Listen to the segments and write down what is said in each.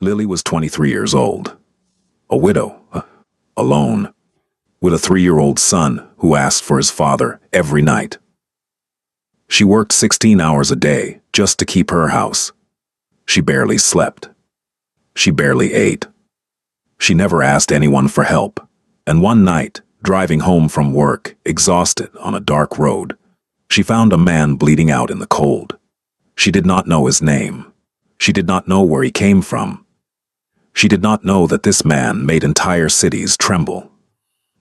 Lily was 23 years old, a widow, alone, with a 3-year-old son who asked for his father every night. She worked 16 hours a day just to keep her house. She barely slept. She barely ate. She never asked anyone for help, and one night, driving home from work, exhausted on a dark road, she found a man bleeding out in the cold. She did not know his name. She did not know where he came from. She did not know that this man made entire cities tremble.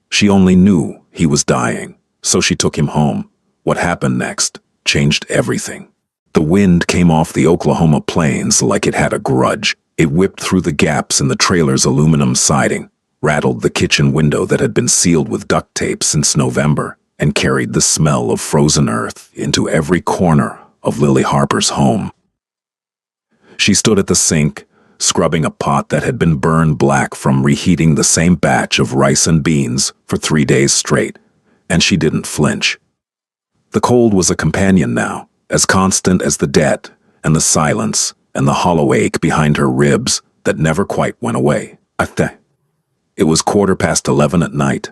She only knew he was dying, so she took him home. What happened next changed everything. The wind came off the Oklahoma plains like it had a grudge. It whipped through the gaps in the trailer's aluminum siding, rattled the kitchen window that had been sealed with duct tape since November, and carried the smell of frozen earth into every corner of Lily Harper's home. She stood at the sink, scrubbing a pot that had been burned black from reheating the same batch of rice and beans for 3 days straight, and she didn't flinch. The cold was a companion now, as constant as the debt and the silence and the hollow ache behind her ribs that never quite went away. It was 11:15 at night.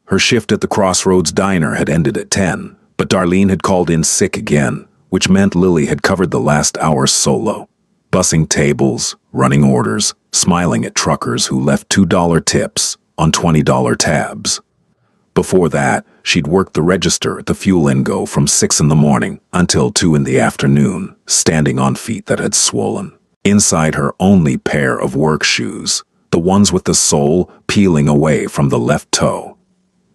Her shift at the Crossroads Diner had ended at 10, but Darlene had called in sick again, which meant Lily had covered the last hour solo, bussing tables, running orders, smiling at truckers who left $2 tips on $20 tabs. Before that, she'd worked the register at the Fuel & Go from 6 in the morning until 2 in the afternoon, standing on feet that had swollen. Inside her only pair of work shoes, the ones with the sole peeling away from the left toe.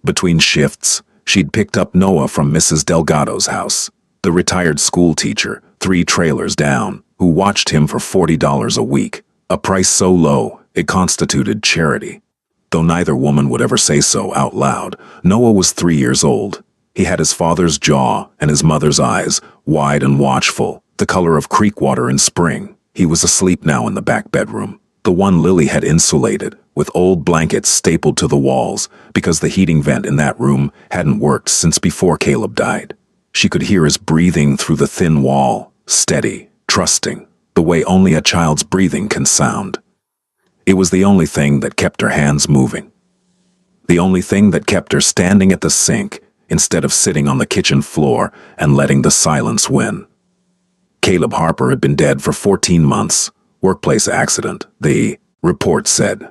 Between shifts, she'd picked up Noah from Mrs. Delgado's house, the retired school teacher, 3 trailers down, who watched him for $40 a week, a price so low it constituted charity. Though neither woman would ever say so out loud, Noah was 3 years old. He had his father's jaw and his mother's eyes, wide and watchful, the color of creek water in spring. He was asleep now in the back bedroom, the one Lily had insulated, with old blankets stapled to the walls because the heating vent in that room hadn't worked since before Caleb died. She could hear his breathing through the thin wall, steady, trusting, the way only a child's breathing can sound. It was the only thing that kept her hands moving. The only thing that kept her standing at the sink instead of sitting on the kitchen floor and letting the silence win. Caleb Harper had been dead for 14 months, workplace accident, the report said.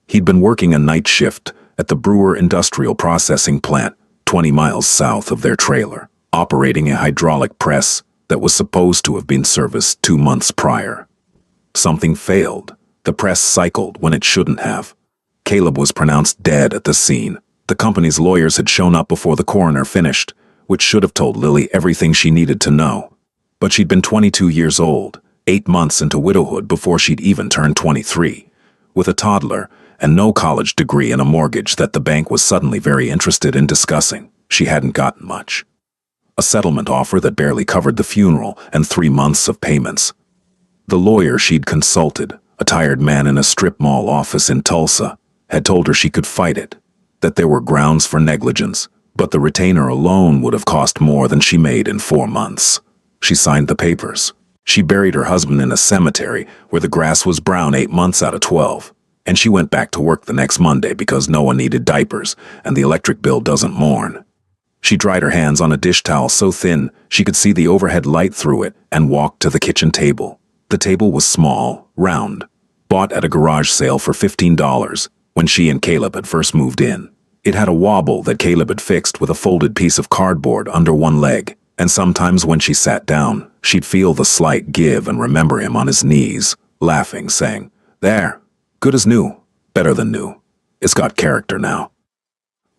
He'd been working a night shift at the Brewer Industrial Processing Plant 20 miles south of their trailer, operating a hydraulic press that was supposed to have been serviced 2 months prior. Something failed. The press cycled when it shouldn't have. Caleb was pronounced dead at the scene. The company's lawyers had shown up before the coroner finished, which should have told Lily everything she needed to know. But she'd been 22 years old, 8 months into widowhood before she'd even turned 23, with a toddler and no college degree and a mortgage that the bank was suddenly very interested in discussing. She hadn't gotten much. A settlement offer that barely covered the funeral and 3 months of payments. The lawyer she'd consulted, a tired man in a strip mall office in Tulsa, had told her she could fight it, that there were grounds for negligence, but the retainer alone would have cost more than she made in 4 months. She signed the papers. She buried her husband in a cemetery where the grass was brown 8 months out of 12, and she went back to work the next Monday because Noah needed diapers and the electric bill doesn't mourn. She dried her hands on a dish towel so thin she could see the overhead light through it and walked to the kitchen table. The table was small, round, bought at a garage sale for $15 when she and Caleb had first moved in. It had a wobble that Caleb had fixed with a folded piece of cardboard under one leg, and sometimes when she sat down, she'd feel the slight give and remember him on his knees, laughing, saying, "There, good as new, better than new. It's got character now."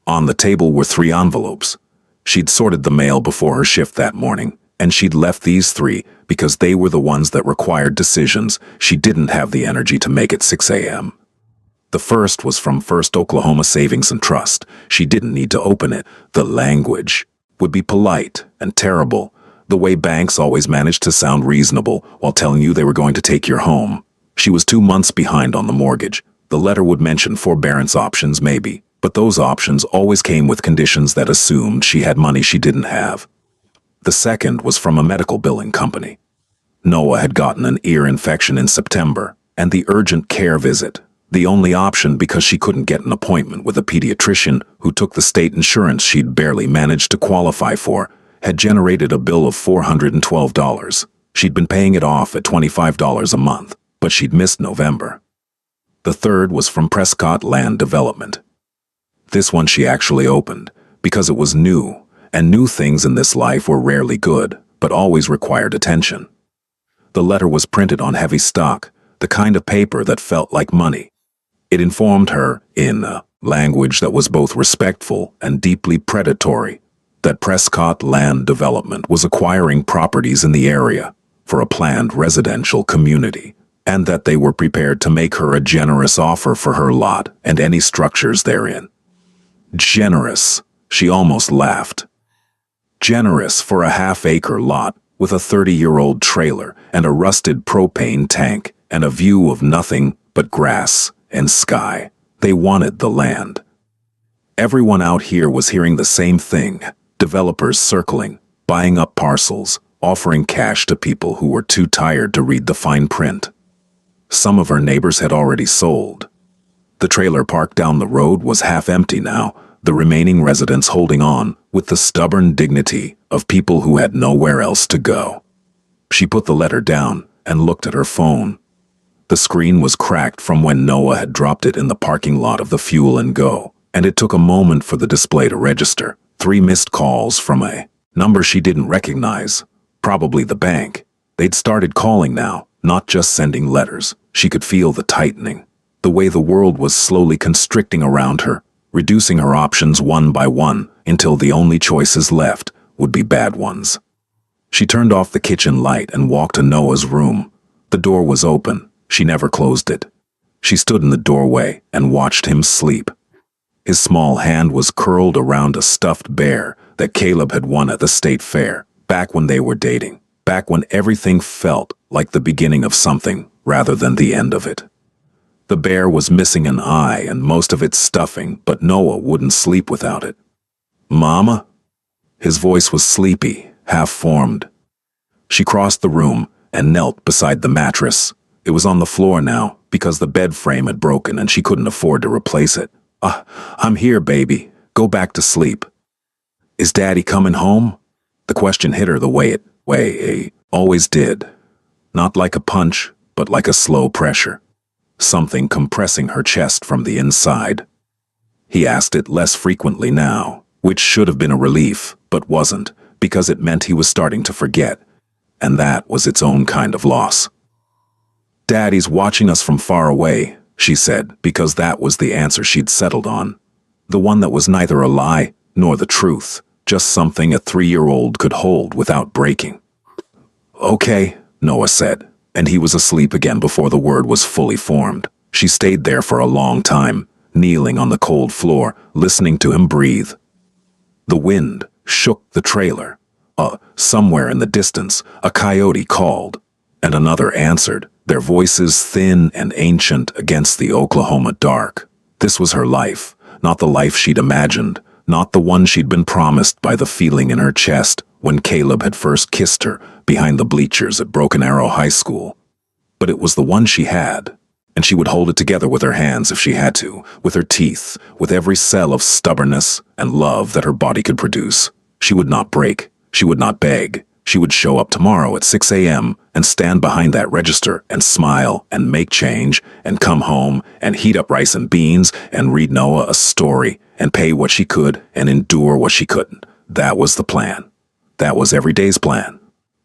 On the table were 3 envelopes. She'd sorted the mail before her shift that morning, and she'd left these 3 because they were the ones that required decisions she didn't have the energy to make at 6 a.m. The first was from First Oklahoma Savings and Trust. She didn't need to open it. The language would be polite and terrible, the way banks always managed to sound reasonable while telling you they were going to take your home. She was 2 months behind on the mortgage. The letter would mention forbearance options maybe, but those options always came with conditions that assumed she had money she didn't have. The second was from a medical billing company. Noah had gotten an ear infection in September, and the urgent care visit, the only option because she couldn't get an appointment with a pediatrician who took the state insurance she'd barely managed to qualify for, had generated a bill of $412. She'd been paying it off at $25 a month, but she'd missed November. The third was from Prescott Land Development. This one she actually opened, because it was new, and new things in this life were rarely good, but always required attention. The letter was printed on heavy stock, the kind of paper that felt like money. It informed her, in a language that was both respectful and deeply predatory, that Prescott Land Development was acquiring properties in the area for a planned residential community, and that they were prepared to make her a generous offer for her lot and any structures therein. Generous, she almost laughed. Generous for a half-acre lot with a 30-year-old trailer and a rusted propane tank and a view of nothing but grass and sky. They wanted the land. Everyone out here was hearing the same thing. Developers circling, buying up parcels, offering cash to people who were too tired to read the fine print. Some of her neighbors had already sold. The trailer parked down the road was half empty now, the remaining residents holding on with the stubborn dignity of people who had nowhere else to go. She put the letter down and looked at her phone. The screen was cracked from when Noah had dropped it in the parking lot of the Fuel and Go, and it took a moment for the display to register. 3 missed calls from a number she didn't recognize, probably the bank. They'd started calling now, not just sending letters. She could feel the tightening, the way the world was slowly constricting around her, reducing her options one by one until the only choices left would be bad ones. She turned off the kitchen light and walked to Noah's room. The door was open. She never closed it. She stood in the doorway and watched him sleep. His small hand was curled around a stuffed bear that Caleb had won at the state fair, back when they were dating, back when everything felt like the beginning of something rather than the end of it. The bear was missing an eye and most of its stuffing, but Noah wouldn't sleep without it. "Mama?" His voice was sleepy, half-formed. She crossed the room and knelt beside the mattress. It was on the floor now because the bed frame had broken and she couldn't afford to replace it. I'm here, baby. Go back to sleep." "Is Daddy coming home?" The question hit her the way it always did. Not like a punch, but like a slow pressure. Something compressing her chest from the inside. He asked it less frequently now, which should have been a relief, but wasn't, because it meant he was starting to forget, and that was its own kind of loss. "Daddy's watching us from far away," she said, because that was the answer she'd settled on. The one that was neither a lie nor the truth, just something a 3-year-old could hold without breaking. "Okay," Noah said, and he was asleep again before the word was fully formed. She stayed there for a long time, kneeling on the cold floor, listening to him breathe. The wind shook the trailer. Somewhere in the distance, a coyote called, and another answered, their voices thin and ancient against the Oklahoma dark. This was her life, not the life she'd imagined, not the one she'd been promised by the feeling in her chest when Caleb had first kissed her behind the bleachers at Broken Arrow High School. But it was the one she had, and she would hold it together with her hands if she had to, with her teeth, with every cell of stubbornness and love that her body could produce. She would not break. She would not beg. She would show up tomorrow at 6 a.m. and stand behind that register and smile and make change and come home and heat up rice and beans and read Noah a story and pay what she could and endure what she couldn't. That was the plan. That was every day's plan.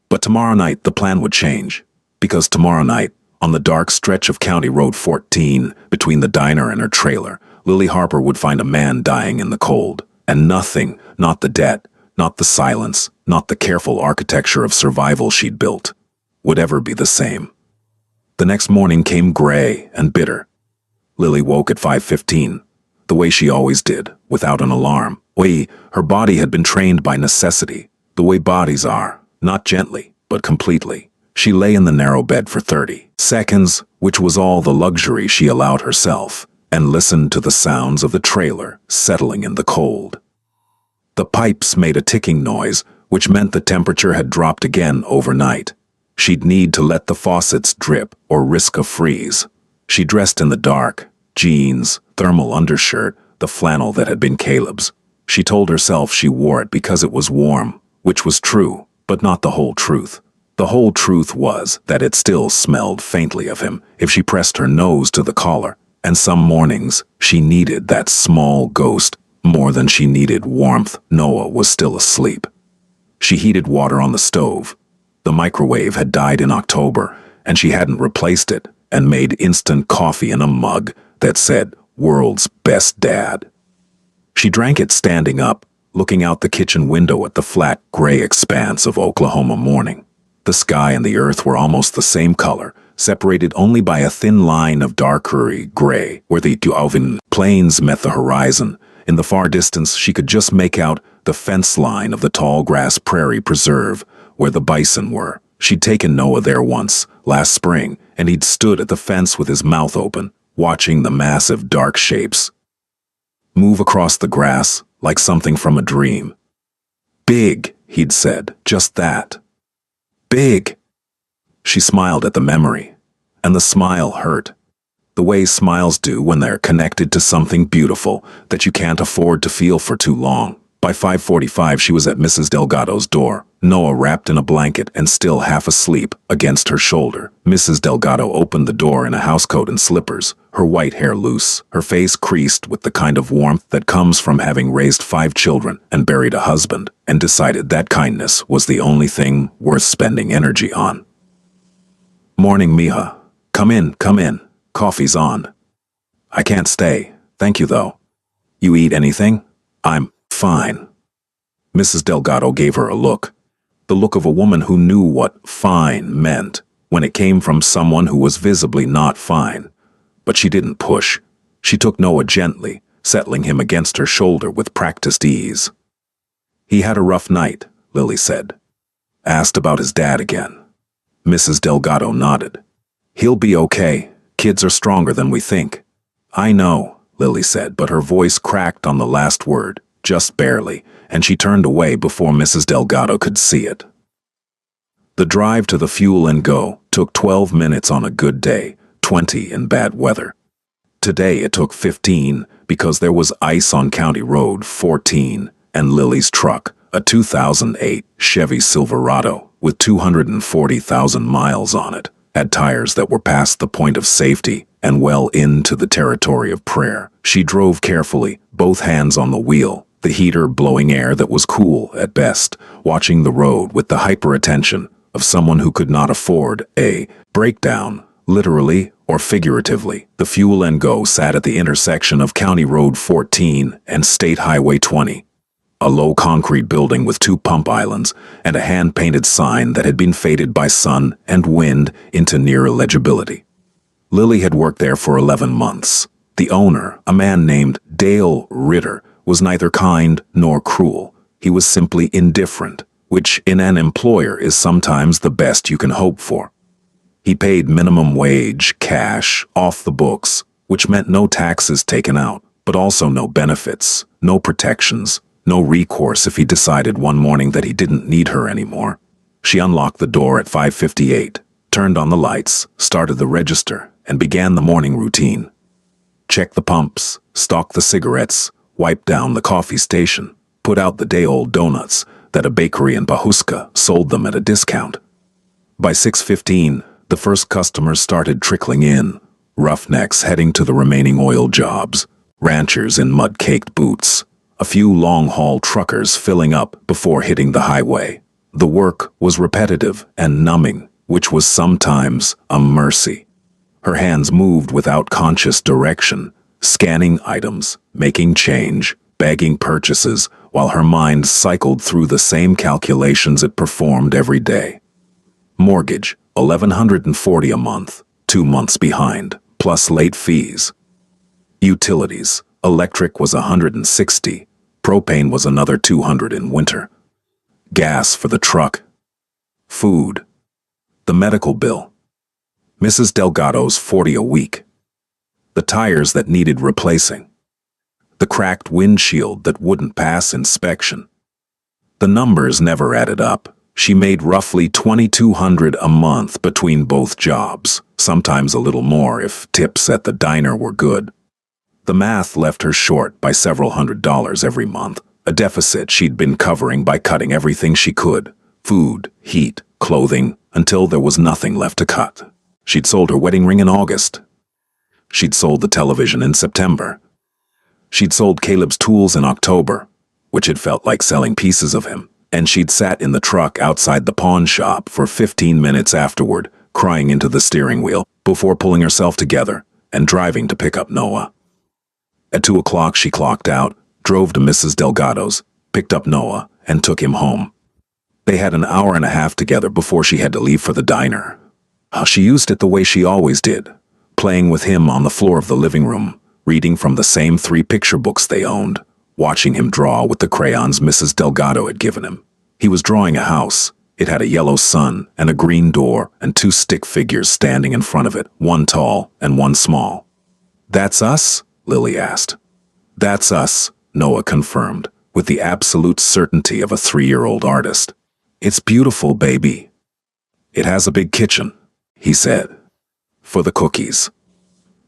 But tomorrow night the plan would change, because tomorrow night, on the dark stretch of County Road 14, between the diner and her trailer, Lily Harper would find a man dying in the cold, and nothing, not the debt, not the silence, not the careful architecture of survival she'd built, would ever be the same. The next morning came gray and bitter. Lily woke at 5:15, the way she always did, without an alarm. Her body had been trained by necessity, the way bodies are, not gently, but completely. She lay in the narrow bed for 30 seconds, which was all the luxury she allowed herself, and listened to the sounds of the trailer settling in the cold. The pipes made a ticking noise, which meant the temperature had dropped again overnight. She'd need to let the faucets drip or risk a freeze. She dressed in the dark, jeans, thermal undershirt, the flannel that had been Caleb's. She told herself she wore it because it was warm, which was true, but not the whole truth. The whole truth was that it still smelled faintly of him if she pressed her nose to the collar, and some mornings she needed that small ghost more than she needed warmth. Noah was still asleep. She heated water on the stove. The microwave had died in October, and she hadn't replaced it, and made instant coffee in a mug that said, "World's Best Dad." She drank it standing up, looking out the kitchen window at the flat, gray expanse of Oklahoma morning. The sky and the earth were almost the same color, separated only by a thin line of darker gray where the Tuavan plains met the horizon. In the far distance, she could just make out the fence line of the tall grass prairie preserve where the bison were. She'd taken Noah there once, last spring, and he'd stood at the fence with his mouth open, watching the massive dark shapes move across the grass like something from a dream. "Big," he'd said, just that. "Big." She smiled at the memory, and the smile hurt. The way smiles do when they're connected to something beautiful that you can't afford to feel for too long. By 5:45 she was at Mrs. Delgado's door, Noah wrapped in a blanket and still half asleep against her shoulder. Mrs. Delgado opened the door in a housecoat and slippers, her white hair loose, her face creased with the kind of warmth that comes from having raised 5 children and buried a husband, and decided that kindness was the only thing worth spending energy on. "Morning, mija. Come in, come in. Coffee's on." "I can't stay. Thank you, though." "You eat anything?" "I'm fine." Mrs. Delgado gave her a look. The look of a woman who knew what fine meant when it came from someone who was visibly not fine. But she didn't push. She took Noah gently, settling him against her shoulder with practiced ease. "He had a rough night," Lily said. Asked about his dad again. Mrs. Delgado nodded. "He'll be okay. Kids are stronger than we think." "I know," Lily said, but her voice cracked on the last word, just barely, and she turned away before Mrs. Delgado could see it. The drive to the fuel and go took 12 minutes on a good day, 20 in bad weather. Today it took 15 because there was ice on County Road 14, and Lily's truck, a 2008 Chevy Silverado with 240,000 miles on it, had tires that were past the point of safety and well into the territory of prayer. She drove carefully, both hands on the wheel, the heater blowing air that was cool at best, watching the road with the hyper-attention of someone who could not afford a breakdown, literally or figuratively. The fuel and go sat at the intersection of County Road 14 and State Highway 20. A low concrete building with 2 pump islands and a hand-painted sign that had been faded by sun and wind into near illegibility. Lily had worked there for 11 months. The owner, a man named Dale Ritter, was neither kind nor cruel. He was simply indifferent, which in an employer is sometimes the best you can hope for. He paid minimum wage, cash, off the books, which meant no taxes taken out, but also no benefits, no protections, no recourse if he decided one morning that he didn't need her anymore. She unlocked the door at 5:58, turned on the lights, started the register, and began the morning routine. Check the pumps, stock the cigarettes, wipe down the coffee station, put out the day-old donuts that a bakery in Bahuska sold them at a discount. By 6:15, the first customers started trickling in, roughnecks heading to the remaining oil jobs, ranchers in mud-caked boots, a few long-haul truckers filling up before hitting the highway. The work was repetitive and numbing, which was sometimes a mercy. Her hands moved without conscious direction, scanning items, making change, bagging purchases, while her mind cycled through the same calculations it performed every day. Mortgage, $1,140 a month, 2 months behind, plus late fees. Utilities, electric was $160, propane was another $200 in winter. Gas for the truck. Food. The medical bill. Mrs. Delgado's $40 a week. The tires that needed replacing. The cracked windshield that wouldn't pass inspection. The numbers never added up. She made roughly $2,200 a month between both jobs, sometimes a little more if tips at the diner were good. The math left her short by several $100s every month, a deficit she'd been covering by cutting everything she could: food, heat, clothing, until there was nothing left to cut. She'd sold her wedding ring in August. She'd sold the television in September. She'd sold Caleb's tools in October, which had felt like selling pieces of him, and she'd sat in the truck outside the pawn shop for 15 minutes afterward, crying into the steering wheel, before pulling herself together and driving to pick up Noah. At 2 o'clock she clocked out, drove to Mrs. Delgado's, picked up Noah, and took him home. They had an hour and a half together before she had to leave for the diner. She used it the way she always did, playing with him on the floor of the living room, reading from the same 3 picture books they owned, watching him draw with the crayons Mrs. Delgado had given him. He was drawing a house. It had a yellow sun and a green door and 2 stick figures standing in front of it, one tall and one small. "That's us?" Lily asked. "That's us," Noah confirmed, with the absolute certainty of a 3-year-old artist. "It's beautiful, baby." "It has a big kitchen," he said, "for the cookies."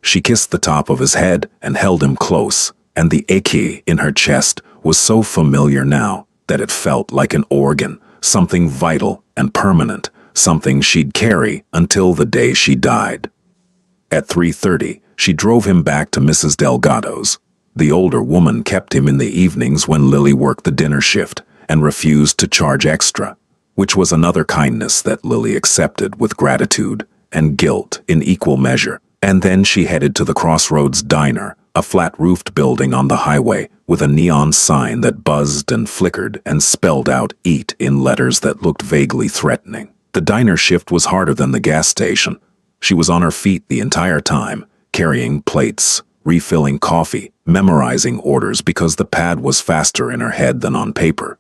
She kissed the top of his head and held him close, and the ache in her chest was so familiar now that it felt like an organ, something vital and permanent, something she'd carry until the day she died. At 3:30, she drove him back to Mrs. Delgado's. The older woman kept him in the evenings when Lily worked the dinner shift and refused to charge extra, which was another kindness that Lily accepted with gratitude and guilt in equal measure. And then she headed to the Crossroads Diner, a flat-roofed building on the highway with a neon sign that buzzed and flickered and spelled out "Eat" in letters that looked vaguely threatening. The diner shift was harder than the gas station. She was on her feet the entire time, carrying plates, refilling coffee, memorizing orders because the pad was faster in her head than on paper.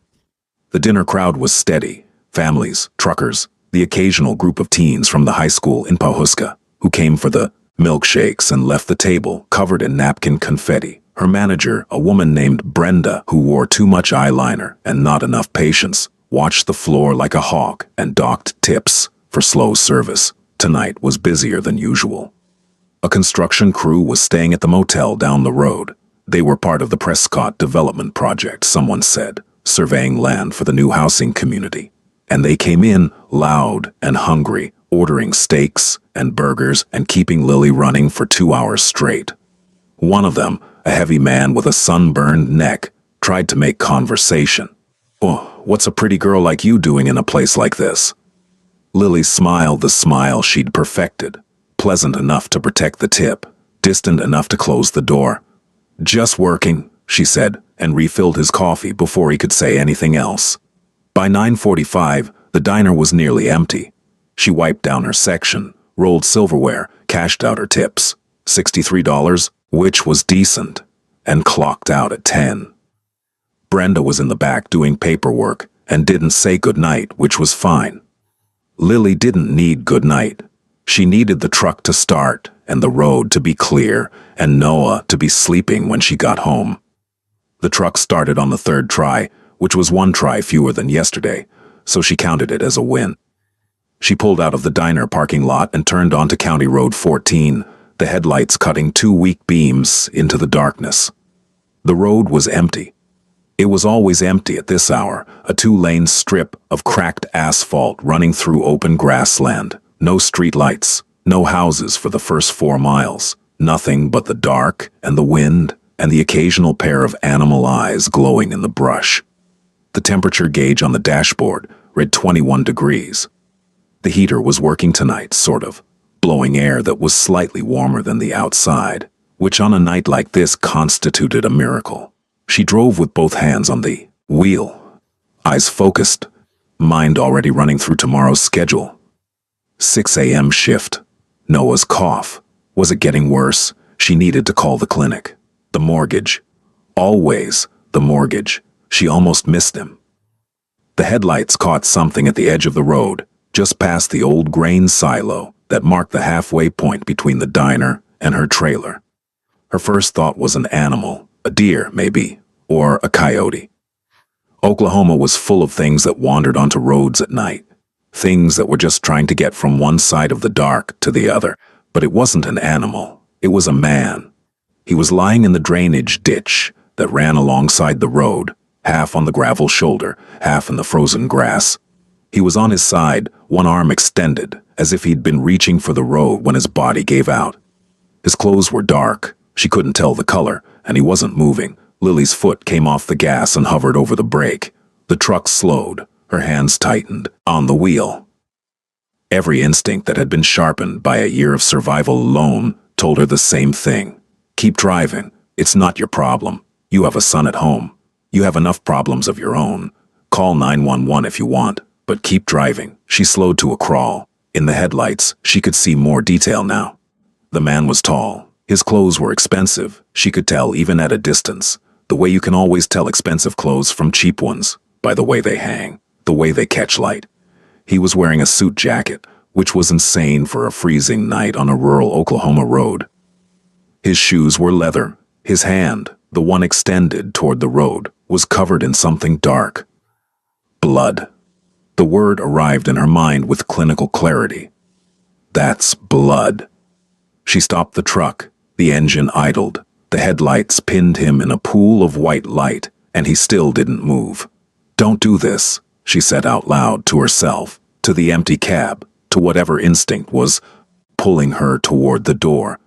The dinner crowd was steady: families, truckers, the occasional group of teens from the high school in Pawhuska, who came for the milkshakes and left the table covered in napkin confetti. Her manager, a woman named Brenda who wore too much eyeliner and not enough patience, watched the floor like a hawk and docked tips for slow service. Tonight was busier than usual. A construction crew was staying at the motel down the road. They were part of the Prescott Development Project, someone said, surveying land for the new housing community. And they came in loud and hungry, ordering steaks and burgers and keeping Lily running for 2 hours straight. One of them, a heavy man with a sunburned neck, tried to make conversation. "Oh, what's a pretty girl like you doing in a place like this?" Lily smiled the smile she'd perfected, pleasant enough to protect the tip, distant enough to close the door. "Just working," she said, and refilled his coffee before he could say anything else. By 9:45, the diner was nearly empty. She wiped down her section, rolled silverware, cashed out her tips, $63, which was decent, and clocked out at 10. Brenda was in the back doing paperwork and didn't say goodnight, which was fine. Lily didn't need goodnight. She needed the truck to start and the road to be clear and Noah to be sleeping when she got home. The truck started on the 3rd try, which was 1 try fewer than yesterday, so she counted it as a win. She pulled out of the diner parking lot and turned onto County Road 14, the headlights cutting 2 weak beams into the darkness. The road was empty. It was always empty at this hour, a 2-lane strip of cracked asphalt running through open grassland. No street lights, no houses for the first 4 miles, nothing but the dark and the wind and the occasional pair of animal eyes glowing in the brush. The temperature gauge on the dashboard read 21 degrees. The heater was working tonight, sort of, blowing air that was slightly warmer than the outside, which on a night like this constituted a miracle. She drove with both hands on the wheel, eyes focused, mind already running through tomorrow's schedule. 6 a.m. shift. Noah's cough. Was it getting worse? She needed to call the clinic. The mortgage. Always the mortgage. She almost missed him. The headlights caught something at the edge of the road, just past the old grain silo that marked the halfway point between the diner and her trailer. Her first thought was an animal, a deer maybe, or a coyote. Oklahoma was full of things that wandered onto roads at night. Things that were just trying to get from one side of the dark to the other. But it wasn't an animal. It was a man. He was lying in the drainage ditch that ran alongside the road, half on the gravel shoulder, half in the frozen grass. He was on his side, one arm extended, as if he'd been reaching for the road when his body gave out. His clothes were dark. She couldn't tell the color, and he wasn't moving. Lily's foot came off the gas and hovered over the brake. The truck slowed. Her hands tightened on the wheel. Every instinct that had been sharpened by a year of survival alone told her the same thing. Keep driving. It's not your problem. You have a son at home. You have enough problems of your own. Call 911 if you want, but keep driving. She slowed to a crawl. In the headlights, she could see more detail now. The man was tall. His clothes were expensive. She could tell even at a distance. The way you can always tell expensive clothes from cheap ones, by the way they hang, the way they catch light. He was wearing a suit jacket, which was insane for a freezing night on a rural Oklahoma road. His shoes were leather. His hand, the one extended toward the road, was covered in something dark. Blood. The word arrived in her mind with clinical clarity. That's blood. She stopped the truck. The engine idled. The headlights pinned him in a pool of white light, and he still didn't move. Don't do this, she said out loud to herself, to the empty cab, to whatever instinct was pulling her toward the door.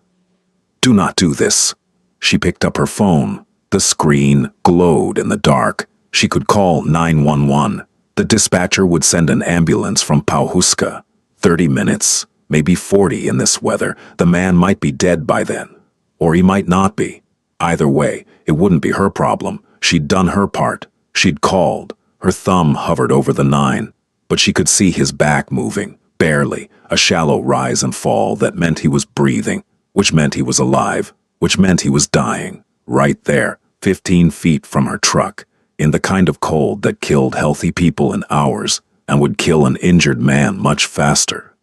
Do not do this. She picked up her phone. The screen glowed in the dark. She could call 911. The dispatcher would send an ambulance from Pawhuska. 30 minutes, maybe 40 in this weather. The man might be dead by then. Or he might not be. Either way, it wouldn't be her problem. She'd done her part. She'd called. Her thumb hovered over the 9. But she could see his back moving, barely, a shallow rise and fall that meant he was breathing, which meant he was alive, which meant he was dying, right there, 15 feet from her truck, in the kind of cold that killed healthy people in hours and would kill an injured man much faster.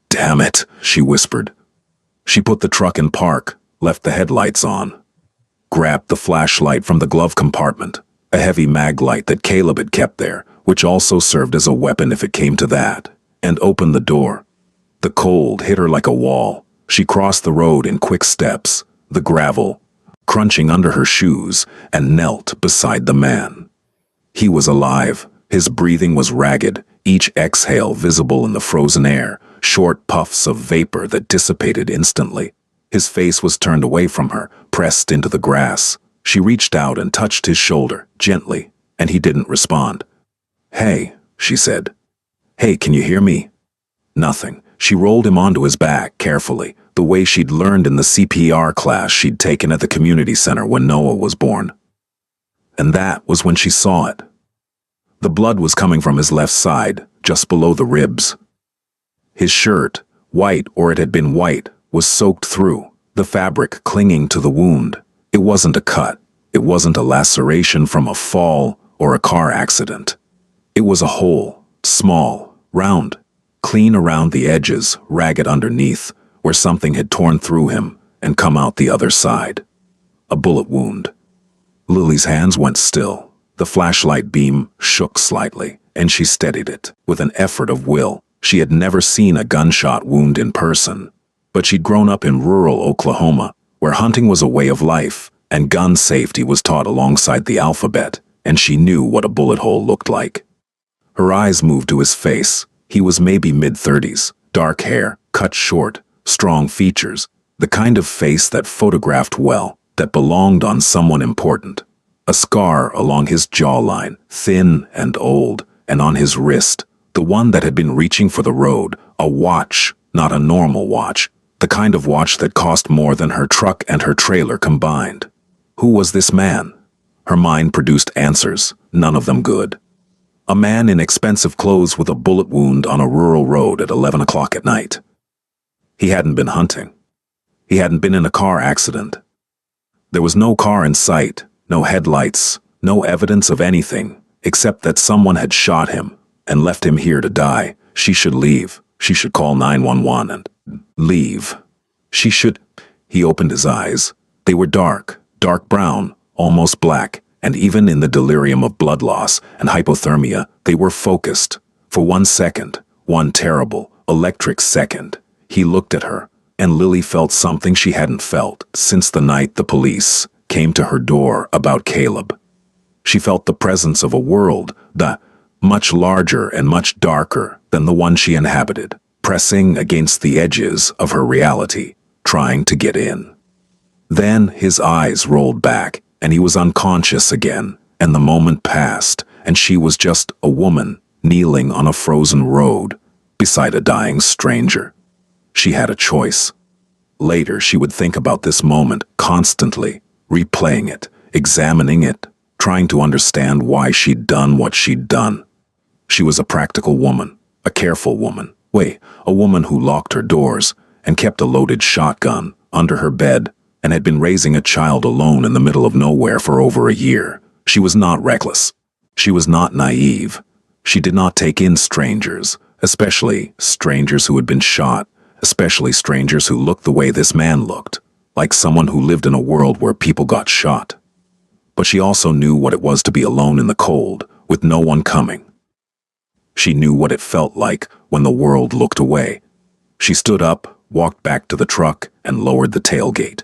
Damn it, she whispered. She put the truck in park, left the headlights on, grabbed the flashlight from the glove compartment, a heavy mag light that Caleb had kept there, which also served as a weapon if it came to that, and opened the door. The cold hit her like a wall. She crossed the road in quick steps, the gravel crunching under her shoes, and knelt beside the man. He was alive. His breathing was ragged, each exhale visible in the frozen air, short puffs of vapor that dissipated instantly. His face was turned away from her, pressed into the grass. She reached out and touched his shoulder, gently, and he didn't respond. Hey, she said. Hey, can you hear me? Nothing. She rolled him onto his back, carefully, the way she'd learned in the CPR class she'd taken at the community center when Noah was born. And that was when she saw it. The blood was coming from his left side, just below the ribs. His shirt, white or it had been white, was soaked through, the fabric clinging to the wound. It wasn't a cut. It wasn't a laceration from a fall or a car accident. It was a hole, small, round, clean around the edges, ragged underneath, where something had torn through him and come out the other side. A bullet wound. Lily's hands went still. The flashlight beam shook slightly, and she steadied it with an effort of will. She had never seen a gunshot wound in person, but she'd grown up in rural Oklahoma, where hunting was a way of life, and gun safety was taught alongside the alphabet, and she knew what a bullet hole looked like. Her eyes moved to his face. He was maybe mid-30s, dark hair, cut short, strong features, the kind of face that photographed well, that belonged on someone important. A scar along his jawline, thin and old, and on his wrist, the one that had been reaching for the road, a watch, not a normal watch, the kind of watch that cost more than her truck and her trailer combined. Who was this man? Her mind produced answers, none of them good. A man in expensive clothes with a bullet wound on a rural road at 11 o'clock at night. He hadn't been hunting. He hadn't been in a car accident. There was no car in sight, no headlights, no evidence of anything, except that someone had shot him and left him here to die. She should leave. She should call 911 and leave. She should... He opened his eyes. They were dark, dark brown, almost black. and even in the delirium of blood loss and hypothermia, they were focused. For 1 second, one terrible, electric second, he looked at her, and Lily felt something she hadn't felt since the night the police came to her door about Caleb. She felt the presence of a world, much larger and much darker than the one she inhabited, pressing against the edges of her reality, trying to get in. Then his eyes rolled back, and he was unconscious again, and the moment passed, and she was just a woman kneeling on a frozen road beside a dying stranger. She had a choice. Later she would think about this moment constantly, replaying it, examining it, trying to understand why she'd done what she'd done. She was a practical woman, a careful woman, a woman who locked her doors and kept a loaded shotgun under her bed and had been raising a child alone in the middle of nowhere for over a year. She was not reckless. She was not naive. She did not take in strangers, especially strangers who had been shot, especially strangers who looked the way this man looked, like someone who lived in a world where people got shot. But she also knew what it was to be alone in the cold, with no one coming. She knew what it felt like when the world looked away. She stood up, walked back to the truck, and lowered the tailgate.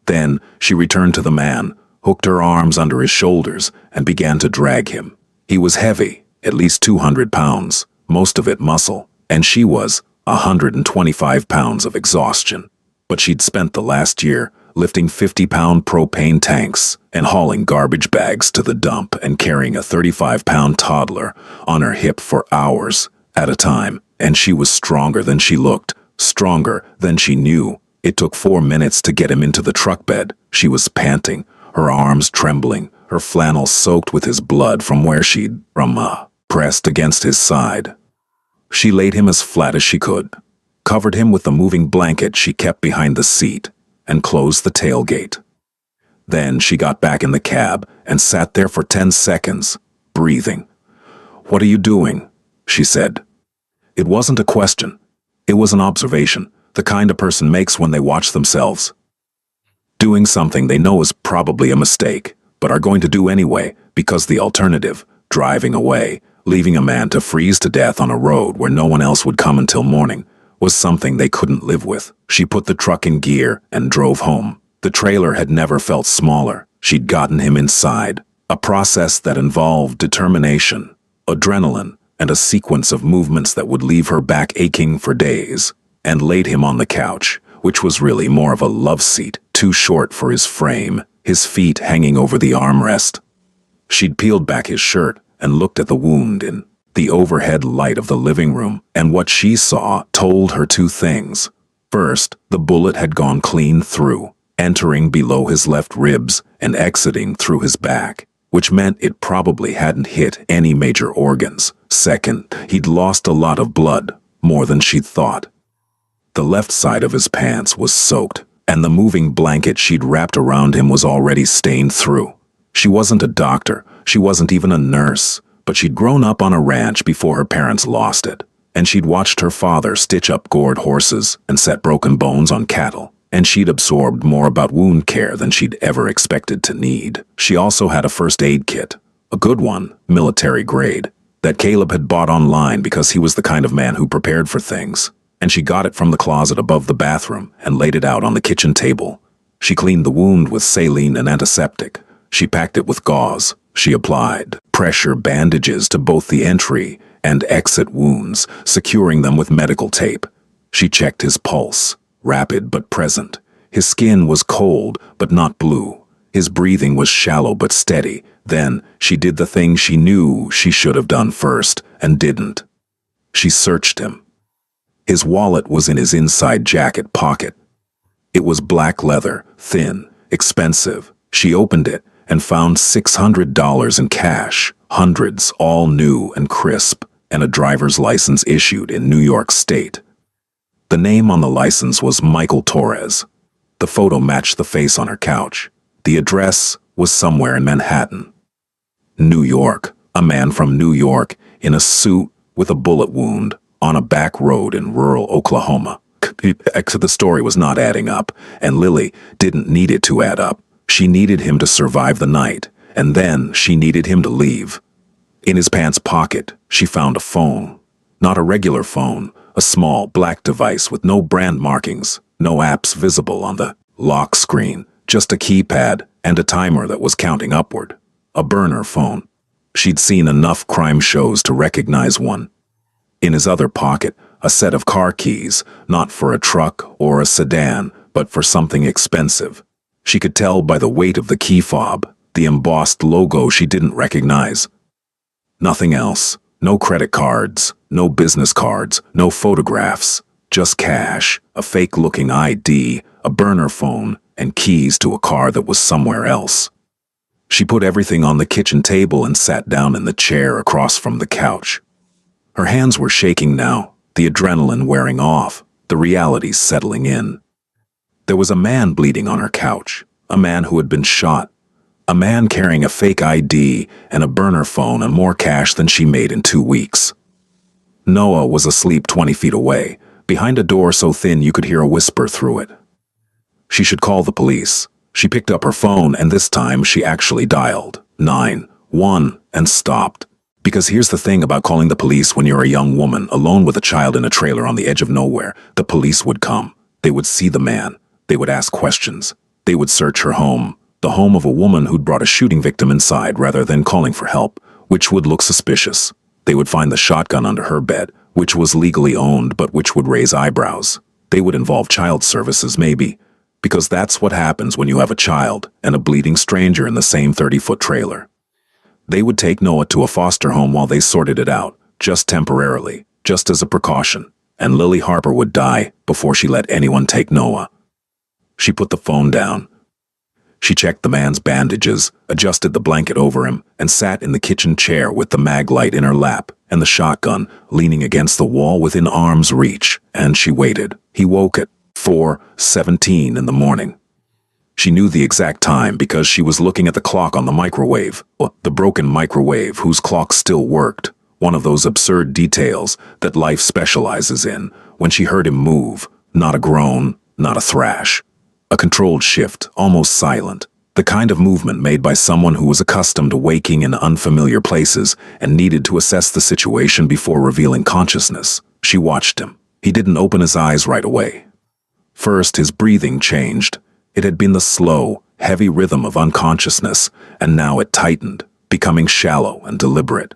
Then she returned to the man, hooked her arms under his shoulders, and began to drag him. He was heavy, at least 200 pounds, most of it muscle, and she was 125 pounds of exhaustion. But she'd spent the last year lifting 50-pound propane tanks and hauling garbage bags to the dump and carrying a 35-pound toddler on her hip for hours at a time, and she was stronger than she looked, stronger than she knew. It took 4 minutes to get him into the truck bed. She was panting, her arms trembling, her flannel soaked with his blood from where she'd pressed against his side. She laid him as flat as she could, covered him with the moving blanket she kept behind the seat, and closed the tailgate. Then she got back in the cab and sat there for 10 seconds, breathing. "What are you doing?" she said. It wasn't a question. It was an observation, the kind a person makes when they watch themselves. Doing something they know is probably a mistake, but are going to do anyway because the alternative, driving away, leaving a man to freeze to death on a road where no one else would come until morning, was something they couldn't live with. She put the truck in gear and drove home. The trailer had never felt smaller. She'd gotten him inside, a process that involved determination, adrenaline, and a sequence of movements that would leave her back aching for days, and laid him on the couch, which was really more of a love seat, too short for his frame, his feet hanging over the armrest. She'd peeled back his shirt and looked at the wound in the overhead light of the living room, and what she saw told her two things. First, the bullet had gone clean through, entering below his left ribs and exiting through his back, which meant it probably hadn't hit any major organs. Second, he'd lost a lot of blood, more than she'd thought. The left side of his pants was soaked, and the moving blanket she'd wrapped around him was already stained through. She wasn't a doctor, she wasn't even a nurse, but she'd grown up on a ranch before her parents lost it, and she'd watched her father stitch up gored horses and set broken bones on cattle, and she'd absorbed more about wound care than she'd ever expected to need. She also had a first aid kit, a good one, military grade, that Caleb had bought online because he was the kind of man who prepared for things, and she got it from the closet above the bathroom and laid it out on the kitchen table. She cleaned the wound with saline and antiseptic. She packed it with gauze. She applied pressure bandages to both the entry and exit wounds, securing them with medical tape. She checked his pulse, rapid but present. His skin was cold but not blue. His breathing was shallow but steady. Then she did the thing she knew she should have done first and didn't. She searched him. His wallet was in his inside jacket pocket. It was black leather, thin, expensive. She opened it and found $600 in cash, hundreds, all new and crisp, and a driver's license issued in New York State. The name on the license was Michael Torres. The photo matched the face on her couch. The address was somewhere in Manhattan. New York, a man from New York, in a suit with a bullet wound, on a back road in rural Oklahoma. The story was not adding up, and Lily didn't need it to add up. She needed him to survive the night, and then she needed him to leave. In his pants pocket, she found a phone. Not a regular phone, a small black device with no brand markings, no apps visible on the lock screen, just a keypad and a timer that was counting upward. A burner phone. She'd seen enough crime shows to recognize one. In his other pocket, a set of car keys, not for a truck or a sedan, but for something expensive. She could tell by the weight of the key fob, the embossed logo she didn't recognize. Nothing else. No credit cards, no business cards, no photographs. Just cash, a fake-looking ID, a burner phone, and keys to a car that was somewhere else. She put everything on the kitchen table and sat down in the chair across from the couch. Her hands were shaking now, the adrenaline wearing off, the reality settling in. There was a man bleeding on her couch, a man who had been shot, a man carrying a fake ID and a burner phone and more cash than she made in 2 weeks. Noah was asleep 20 feet away, behind a door so thin you could hear a whisper through it. She should call the police. She picked up her phone, and this time she actually dialed 911 and stopped. Because here's the thing about calling the police when you're a young woman alone with a child in a trailer on the edge of nowhere. The police would come. They would see the man. They would ask questions. They would search her home, the home of a woman who'd brought a shooting victim inside rather than calling for help, which would look suspicious. They would find the shotgun under her bed, which was legally owned but which would raise eyebrows. They would involve child services maybe, because that's what happens when you have a child and a bleeding stranger in the same 30-foot trailer. They would take Noah to a foster home while they sorted it out, just temporarily, just as a precaution, and Lily Harper would die before she let anyone take Noah. She put the phone down. She checked the man's bandages, adjusted the blanket over him, and sat in the kitchen chair with the mag light in her lap and the shotgun leaning against the wall within arm's reach, and she waited. He woke at 4:17 in the morning. She knew the exact time because she was looking at the clock on the microwave, the broken microwave whose clock still worked, one of those absurd details that life specializes in, when she heard him move, not a groan, not a thrash. A controlled shift, almost silent, the kind of movement made by someone who was accustomed to waking in unfamiliar places and needed to assess the situation before revealing consciousness. She watched him. He didn't open his eyes right away. First, his breathing changed. It had been the slow, heavy rhythm of unconsciousness, and now it tightened, becoming shallow and deliberate.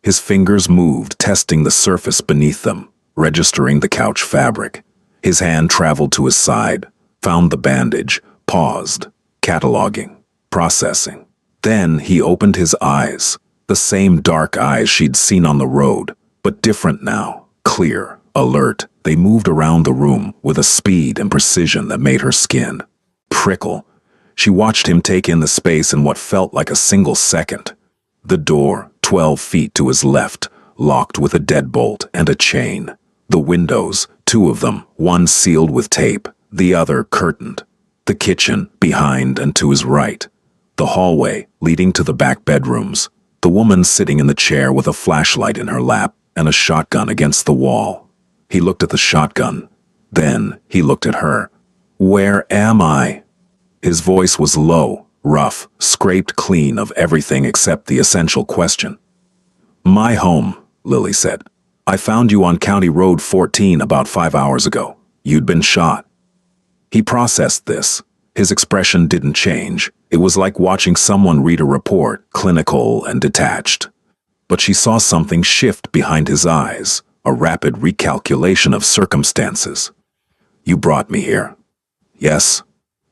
His fingers moved, testing the surface beneath them, registering the couch fabric. His hand traveled to his side, found the bandage, paused, cataloging, processing. Then he opened his eyes, the same dark eyes she'd seen on the road, but different now, clear, alert. They moved around the room with a speed and precision that made her skin prickle. She watched him take in the space in what felt like a single second. The door, 12 feet to his left, locked with a deadbolt and a chain. The windows, 2 of them, one sealed with tape, the other curtained. The kitchen, behind and to his right. The hallway, leading to the back bedrooms. The woman sitting in the chair with a flashlight in her lap and a shotgun against the wall. He looked at the shotgun. Then he looked at her. "Where am I?" His voice was low, rough, scraped clean of everything except the essential question. "My home," Lily said. "I found you on County Road 14 about 5 hours ago. You'd been shot." He processed this. His expression didn't change. It was like watching someone read a report, clinical and detached. But she saw something shift behind his eyes, a rapid recalculation of circumstances. "You brought me here." "Yes."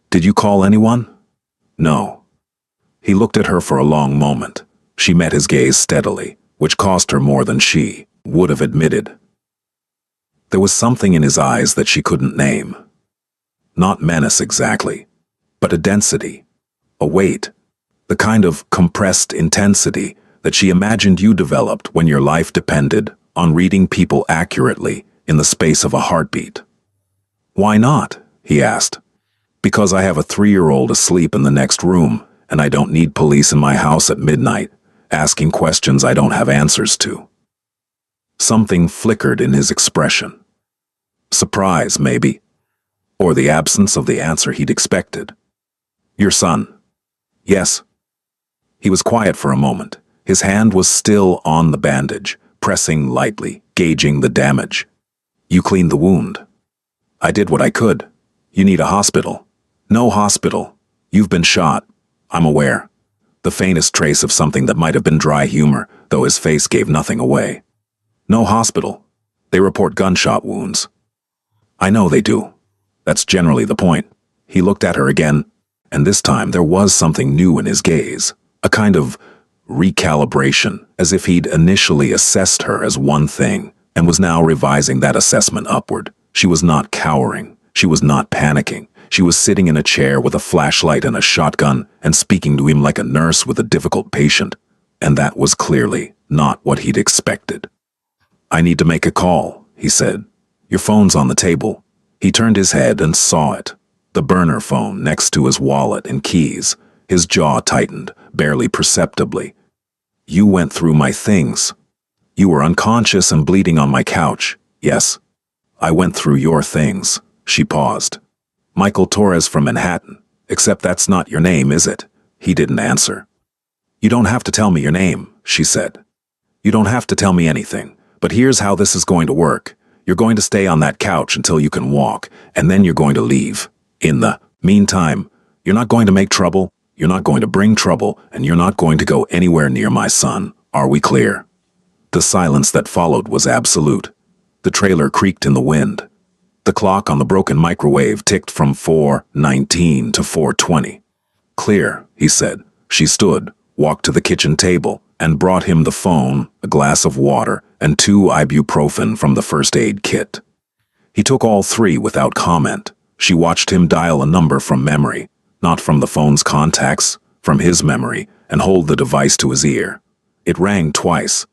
"Did you call anyone?" "No." He looked at her for a long moment. She met his gaze steadily, which cost her more than she would have admitted. There was something in his eyes that she couldn't name. Not menace exactly, but a density, a weight, the kind of compressed intensity that she imagined you developed when your life depended on reading people accurately in the space of a heartbeat. "Why not?" he asked. "Because I have a 3-year-old asleep in the next room, and I don't need police in my house at midnight, asking questions I don't have answers to." Something flickered in his expression. Surprise, maybe. Or the absence of the answer he'd expected. "Your son?" "Yes." He was quiet for a moment. His hand was still on the bandage, pressing lightly, gauging the damage. You cleaned the wound. I did what I could. You need a hospital. No hospital. You've been shot. I'm aware. The faintest trace of something that might have been dry humor, though his face gave nothing away. No hospital. They report gunshot wounds. I know they do. That's generally the point. He looked at her again, and this time there was something new in his gaze, a kind of recalibration, as if he'd initially assessed her as one thing, and was now revising that assessment upward. She was not cowering. She was not panicking. She was sitting in a chair with a flashlight and a shotgun and speaking to him like a nurse with a difficult patient, and that was clearly not what he'd expected. I need to make a call, he said. Your phone's on the table. He turned his head and saw it. The burner phone next to his wallet and keys. His jaw tightened, barely perceptibly. You went through my things. You were unconscious and bleeding on my couch. Yes. I went through your things. She paused. Michael Torres from Manhattan. Except that's not your name, is it? He didn't answer. You don't have to tell me your name, she said. You don't have to tell me anything. But here's how this is going to work. You're going to stay on that couch until you can walk, and then you're going to leave. In the meantime, you're not going to make trouble, you're not going to bring trouble, and you're not going to go anywhere near my son. Are we clear? The silence that followed was absolute. The trailer creaked in the wind. The clock on the broken microwave ticked from 4:19 to 4:20. Clear, he said. She stood, walked to the kitchen table, and brought him the phone, a glass of water, and 2 ibuprofen from the first aid kit. He took all 3 without comment. She watched him dial a number from memory, not from the phone's contacts, from his memory, and hold the device to his ear. It rang twice.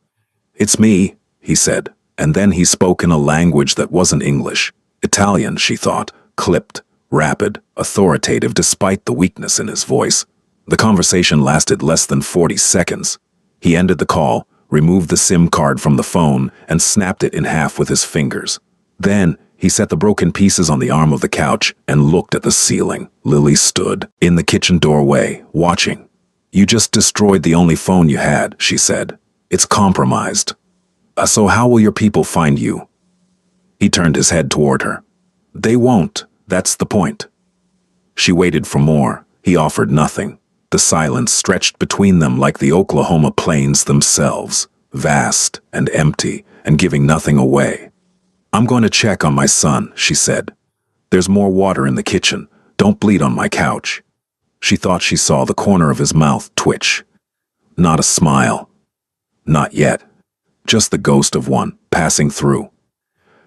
It's me, he said, and then he spoke in a language that wasn't English. Italian, she thought, clipped, rapid, authoritative despite the weakness in his voice. The conversation lasted less than 40 seconds. He ended the call, removed the SIM card from the phone, and snapped it in half with his fingers. Then, he set the broken pieces on the arm of the couch and looked at the ceiling. Lily stood in the kitchen doorway, watching. You just destroyed the only phone you had, she said. It's compromised. So how will your people find you? He turned his head toward her. They won't. That's the point. She waited for more. He offered nothing. The silence stretched between them like the Oklahoma plains themselves, vast and empty and giving nothing away. I'm going to check on my son, she said. There's more water in the kitchen. Don't bleed on my couch. She thought she saw the corner of his mouth twitch. Not a smile. Not yet. Just the ghost of one passing through.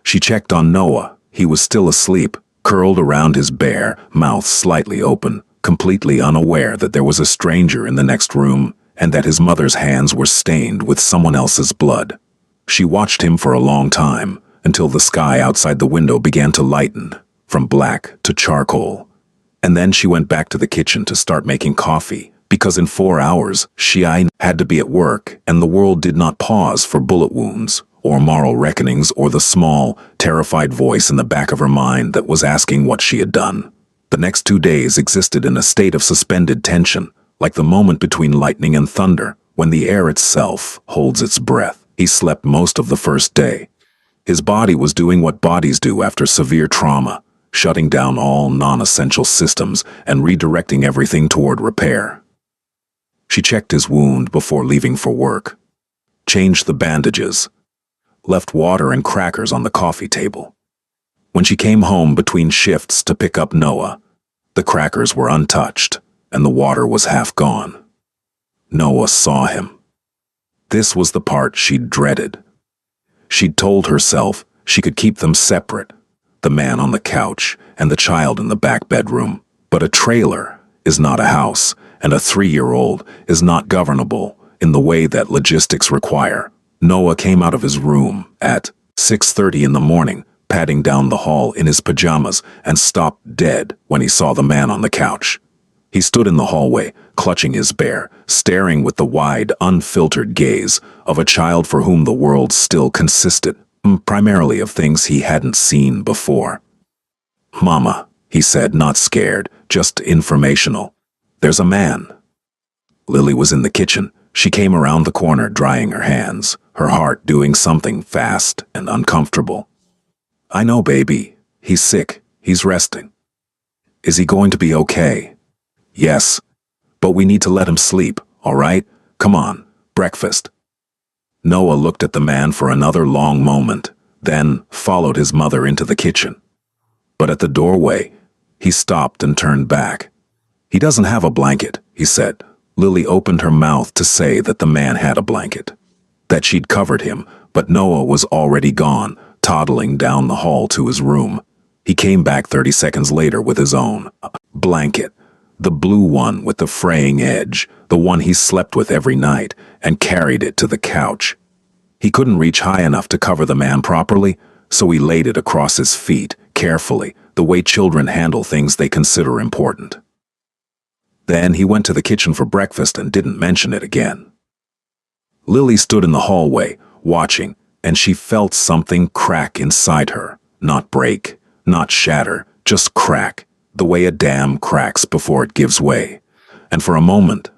She checked on Noah. He was still asleep, curled around his bare mouth slightly open, completely unaware that there was a stranger in the next room and that his mother's hands were stained with someone else's blood. She watched him for a long time, until the sky outside the window began to lighten, from black to charcoal. And then she went back to the kitchen to start making coffee, because in 4 hours she had to be at work, and the world did not pause for bullet wounds, or moral reckonings, or the small, terrified voice in the back of her mind that was asking what she had done. The next 2 days existed in a state of suspended tension, like the moment between lightning and thunder, when the air itself holds its breath. He slept most of the first day. His body was doing what bodies do after severe trauma, shutting down all non-essential systems and redirecting everything toward repair. She checked his wound before leaving for work, changed the bandages, left water and crackers on the coffee table. When she came home between shifts to pick up Noah, the crackers were untouched and the water was half gone. Noah saw him. This was the part she'd dreaded. She'd told herself she could keep them separate, the man on the couch and the child in the back bedroom. But a trailer is not a house, and a 3-year-old is not governable in the way that logistics require. Noah came out of his room at 6:30 in the morning, padding down the hall in his pajamas, and stopped dead when he saw the man on the couch. He stood in the hallway, clutching his bear, staring with the wide, unfiltered gaze of a child for whom the world still consisted, primarily of things he hadn't seen before. "Mama," he said, not scared, just informational. "There's a man." Lily was in the kitchen. She came around the corner, drying her hands, her heart doing something fast and uncomfortable. I know, baby. He's sick. He's resting. Is he going to be okay? Yes. But we need to let him sleep, all right? Come on, breakfast. Noah looked at the man for another long moment, then followed his mother into the kitchen. But at the doorway, he stopped and turned back. He doesn't have a blanket, he said. Lily opened her mouth to say that the man had a blanket, that she'd covered him, but Noah was already gone, toddling down the hall to his room. He came back 30 seconds later with his own blanket, the blue one with the fraying edge, the one he slept with every night, and carried it to the couch. He couldn't reach high enough to cover the man properly, so he laid it across his feet, carefully, the way children handle things they consider important. Then he went to the kitchen for breakfast and didn't mention it again. Lily stood in the hallway, watching, and she felt something crack inside her. Not break, not shatter, just crack, the way a dam cracks before it gives way. And for a moment,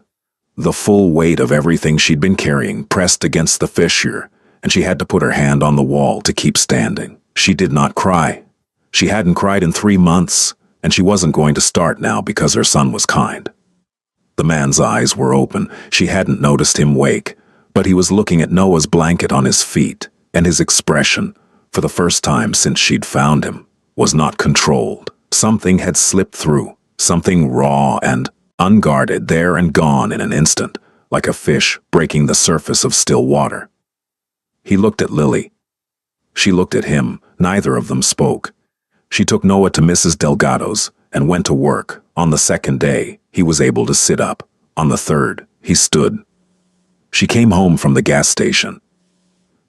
the full weight of everything she'd been carrying pressed against the fissure, and she had to put her hand on the wall to keep standing. She did not cry. She hadn't cried in 3 months, and she wasn't going to start now because her son was kind. The man's eyes were open. She hadn't noticed him wake, but he was looking at Noah's blanket on his feet, and his expression, for the first time since she'd found him, was not controlled. Something had slipped through, something raw and unguarded, there and gone in an instant, like a fish breaking the surface of still water. He looked at Lily. She looked at him. Neither of them spoke. She took Noah to Mrs. Delgado's and went to work. On the second day, he was able to sit up. On the third, he stood. She came home from the gas station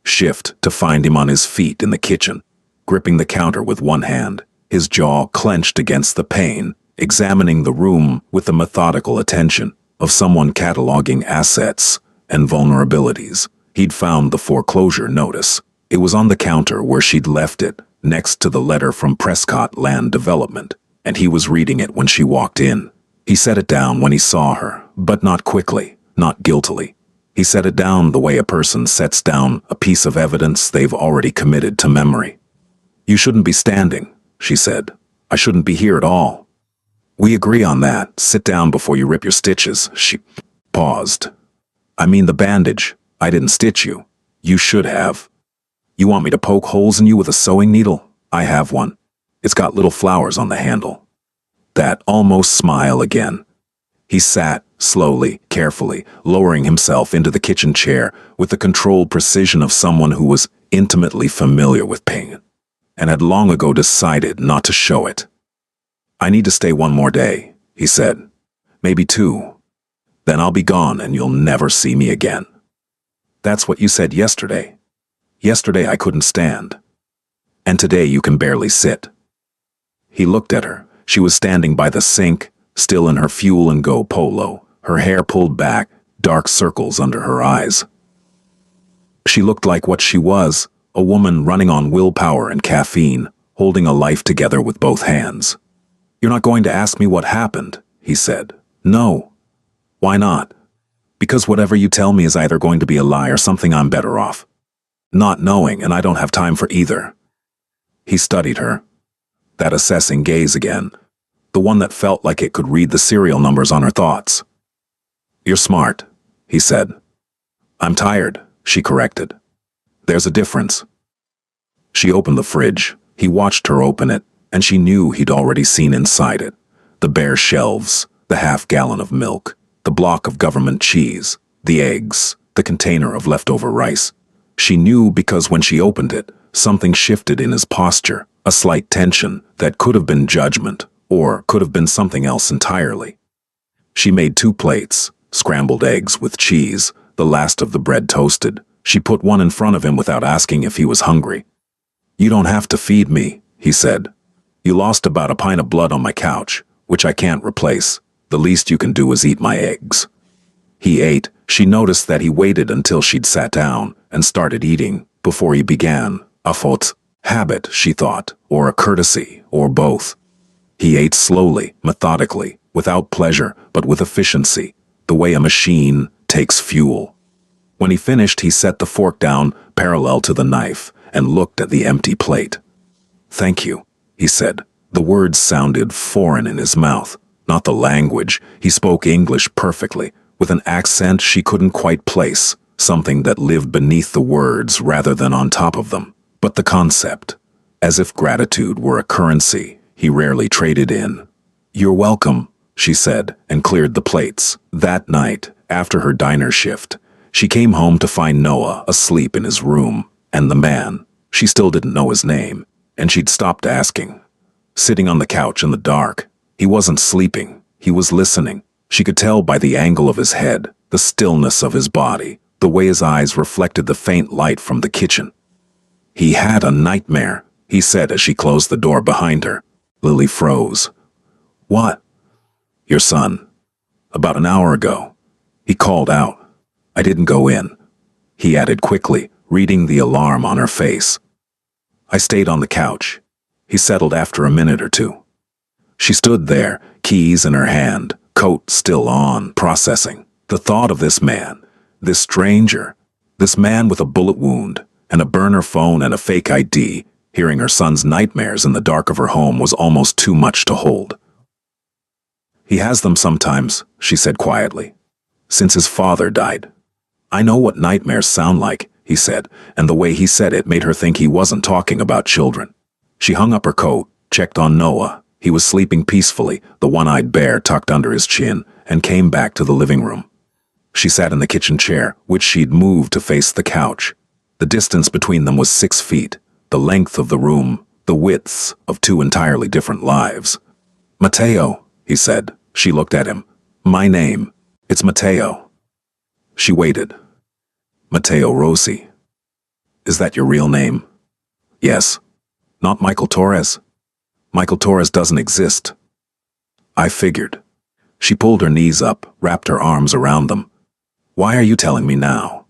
shift to find him on his feet in the kitchen, gripping the counter with one hand, his jaw clenched against the pane, examining the room with the methodical attention of someone cataloging assets and vulnerabilities. He'd found the foreclosure notice. It was on the counter where she'd left it, next to the letter from Prescott Land Development, and he was reading it when she walked in. He set it down when he saw her, but not quickly, not guiltily. He set it down the way a person sets down a piece of evidence they've already committed to memory. You shouldn't be standing, she said. I shouldn't be here at all. We agree on that. Sit down before you rip your stitches. She paused. I mean the bandage. I didn't stitch you. You should have. You want me to poke holes in you with a sewing needle? I have one. It's got little flowers on the handle. That almost smile again. He sat, slowly, carefully, lowering himself into the kitchen chair with the controlled precision of someone who was intimately familiar with pain, and had long ago decided not to show it. I need to stay 1 more day, he said. Maybe 2. Then I'll be gone and you'll never see me again. That's what you said yesterday. Yesterday I couldn't stand. And today you can barely sit. He looked at her. She was standing by the sink, still in her Fuel and Go polo, her hair pulled back, dark circles under her eyes. She looked like what she was, a woman running on willpower and caffeine, holding a life together with both hands. You're not going to ask me what happened, he said. No. Why not? Because whatever you tell me is either going to be a lie or something I'm better off not knowing, and I don't have time for either. He studied her. That assessing gaze again, the one that felt like it could read the serial numbers on her thoughts. You're smart, he said. I'm tired, she corrected. There's a difference. She opened the fridge. He watched her open it, and she knew he'd already seen inside it. The bare shelves, the half-gallon of milk, the block of government cheese, the eggs, the container of leftover rice. She knew because when she opened it, something shifted in his posture, a slight tension that could have been judgment, or could have been something else entirely. She made 2 plates, scrambled eggs with cheese, the last of the bread toasted. She put one in front of him without asking if he was hungry. You don't have to feed me, he said. You lost about a pint of blood on my couch, which I can't replace. The least you can do is eat my eggs. He ate. She noticed that he waited until she'd sat down and started eating before he began. A faute, habit, she thought, or a courtesy, or both. He ate slowly, methodically, without pleasure, but with efficiency. the way a machine takes fuel. When he finished, he set the fork down parallel to the knife and looked at the empty plate. "Thank you," he said. The words sounded foreign in his mouth, not the language. He spoke English perfectly, with an accent she couldn't quite place, something that lived beneath the words rather than on top of them. But the concept, as if gratitude were a currency he rarely traded in. "You're welcome," she said, and cleared the plates. That night, after her diner shift, she came home to find Noah asleep in his room, and the man, she still didn't know his name, and she'd stopped asking. Sitting on the couch in the dark, he wasn't sleeping, he was listening. She could tell by the angle of his head, the stillness of his body, the way his eyes reflected the faint light from the kitchen. "He had a nightmare," he said as she closed the door behind her. Lily froze. "What?" "Your son. About an hour ago. He called out. I didn't go in," he added quickly, reading the alarm on her face. "I stayed on the couch. He settled after a minute or two." She stood there, keys in her hand, coat still on, processing. The thought of this man, this stranger, this man with a bullet wound and a burner phone and a fake ID, hearing her son's nightmares in the dark of her home was almost too much to hold. "He has them sometimes," she said quietly, "since his father died." "I know what nightmares sound like," he said, and the way he said it made her think he wasn't talking about children. She hung up her coat, checked on Noah. He was sleeping peacefully, the one-eyed bear tucked under his chin, and came back to the living room. She sat in the kitchen chair, which she'd moved to face the couch. The distance between them was 6 feet, the length of the room, the widths of two entirely different lives. "Matteo," he said. She looked at him. "My name. It's Matteo." She waited. "Matteo Rossi. Is that your real name?" "Yes." "Not Michael Torres?" "Michael Torres doesn't exist." "I figured." She pulled her knees up, wrapped her arms around them. "Why are you telling me now?"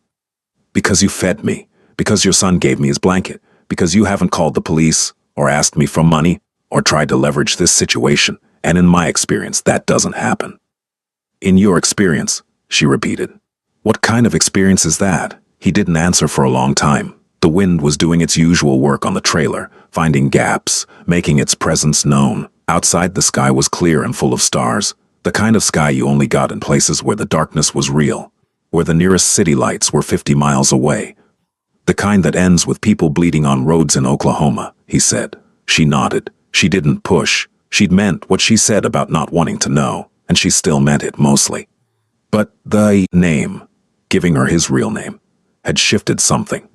"Because you fed me, because your son gave me his blanket, because you haven't called the police, or asked me for money, or tried to leverage this situation, and in my experience that doesn't happen." "In your experience," she repeated. "What kind of experience is that?" He didn't answer for a long time. The wind was doing its usual work on the trailer, finding gaps, making its presence known. Outside, the sky was clear and full of stars, the kind of sky you only got in places where the darkness was real, where the nearest city lights were 50 miles away. "The kind that ends with people bleeding on roads in Oklahoma," he said. She nodded. She didn't push. She'd meant what she said about not wanting to know, and she still meant it mostly. But the name, giving her his real name, had shifted something.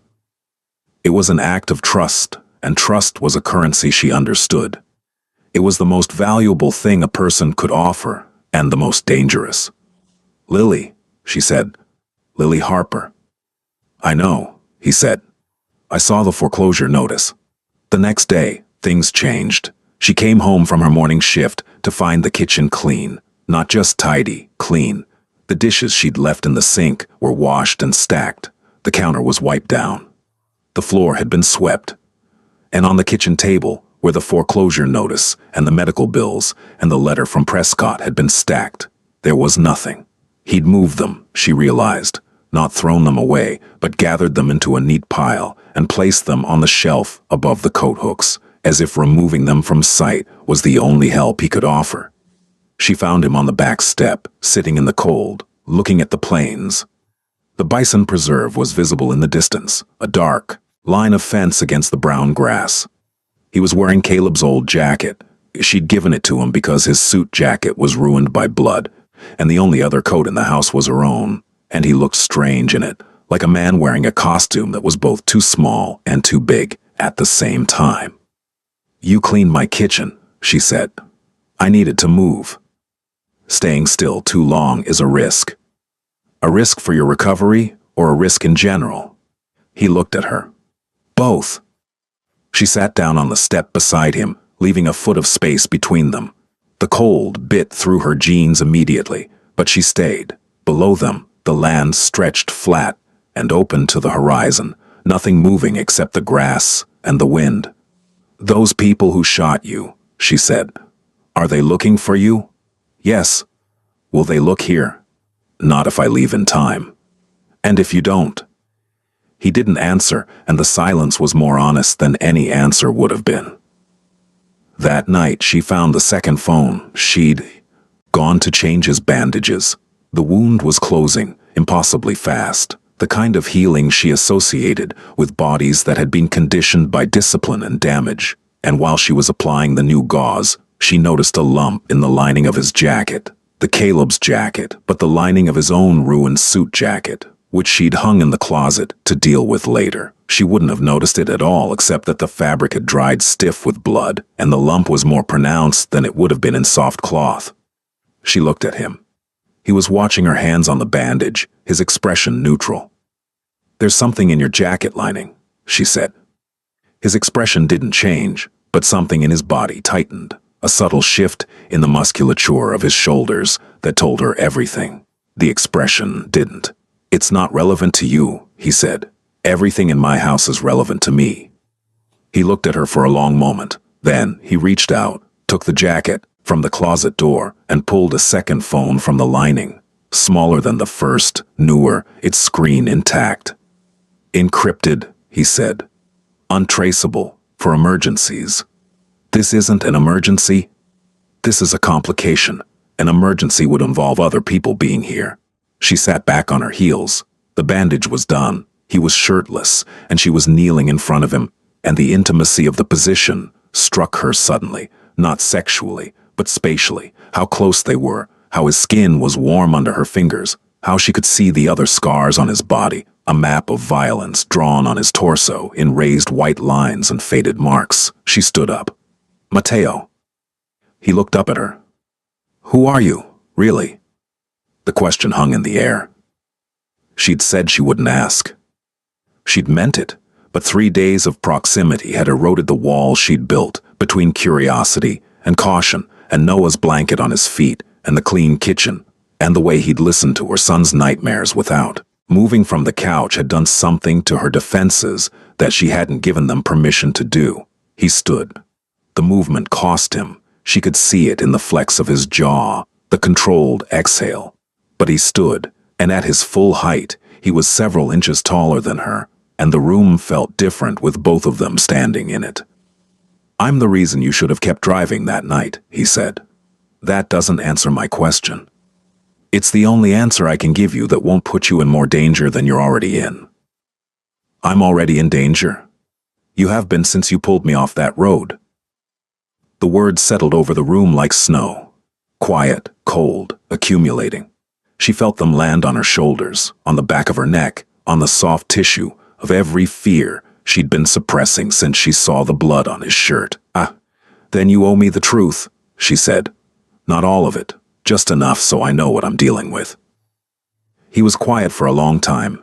It was an act of trust, and trust was a currency she understood. It was the most valuable thing a person could offer, and the most dangerous. "Lily," she said. "Lily Harper." "I know," he said. "I saw the foreclosure notice." The next day, things changed. She came home from her morning shift to find the kitchen clean. Not just tidy, clean. The dishes she'd left in the sink were washed and stacked. The counter was wiped down. The floor had been swept. And on the kitchen table, where the foreclosure notice and the medical bills and the letter from Prescott had been stacked, there was nothing. He'd moved them, she realized, not thrown them away, but gathered them into a neat pile and placed them on the shelf above the coat hooks, as if removing them from sight was the only help he could offer. She found him on the back step, sitting in the cold, looking at the plains. The bison preserve was visible in the distance, a dark line of fence against the brown grass. He was wearing Caleb's old jacket. She'd given it to him because his suit jacket was ruined by blood, and the only other coat in the house was her own, and he looked strange in it, like a man wearing a costume that was both too small and too big at the same time. "You cleaned my kitchen," she said. "I needed to move." Staying still too long is a risk. A risk for your recovery, or a risk in general? He looked at her. Both. She sat down on the step beside him, leaving a foot of space between them. The cold bit through her jeans immediately, but she stayed. Below them, the land stretched flat and open to the horizon, nothing moving except the grass and the wind. "Those people who shot you," she said. "Are they looking for you?" "Yes." "Will they look here?" Not if I leave in time. And if you don't? He didn't answer, and the silence was more honest than any answer would have been. That night, she found the second phone. She'd gone to change his bandages. The wound was closing, impossibly fast, the kind of healing she associated with bodies that had been conditioned by discipline and damage. And while she was applying the new gauze, she noticed a lump in the lining of his jacket. The Caleb's jacket, but the lining of his own ruined suit jacket, which she'd hung in the closet to deal with later. She wouldn't have noticed it at all, except that the fabric had dried stiff with blood, and the lump was more pronounced than it would have been in soft cloth. She looked at him. He was watching her hands on the bandage, his expression neutral. "There's something in your jacket lining," she said. His expression didn't change, but something in his body tightened, a subtle shift in the musculature of his shoulders that told her everything. The expression didn't. "It's not relevant to you," he said. "Everything in my house is relevant to me." He looked at her for a long moment. Then he reached out, took the jacket from the closet door, and pulled a second phone from the lining. Smaller than the first, newer, its screen intact. "Encrypted," he said. "Untraceable, for emergencies." "This isn't an emergency. This is a complication. An emergency would involve other people being here." She sat back on her heels. The bandage was done. He was shirtless, and she was kneeling in front of him, and the intimacy of the position struck her suddenly, not sexually, but spatially. How close they were, how his skin was warm under her fingers, how she could see the other scars on his body, a map of violence drawn on his torso in raised white lines and faded marks. She stood up. "Mateo." He looked up at her. "Who are you, really?" The question hung in the air. She'd said she wouldn't ask. She'd meant it, but 3 days of proximity had eroded the wall she'd built between curiosity and caution, and Noah's blanket on his feet, and the clean kitchen, and the way he'd listened to her son's nightmares without. Moving from the couch had done something to her defenses that she hadn't given them permission to do. He stood. The movement cost him. She could see it in the flex of his jaw, the controlled exhale. But he stood, and at his full height, he was several inches taller than her, and the room felt different with both of them standing in it. "I'm the reason you should have kept driving that night," he said. "That doesn't answer my question. It's the only answer I can give you that won't put you in more danger than you're already in." "I'm already in danger. You have been since you pulled me off that road." The words settled over the room like snow. Quiet, cold, accumulating. She felt them land on her shoulders, on the back of her neck, on the soft tissue of every fear she'd been suppressing since she saw the blood on his shirt. Then you owe me the truth," she said. "Not all of it, just enough so I know what I'm dealing with." He was quiet for a long time.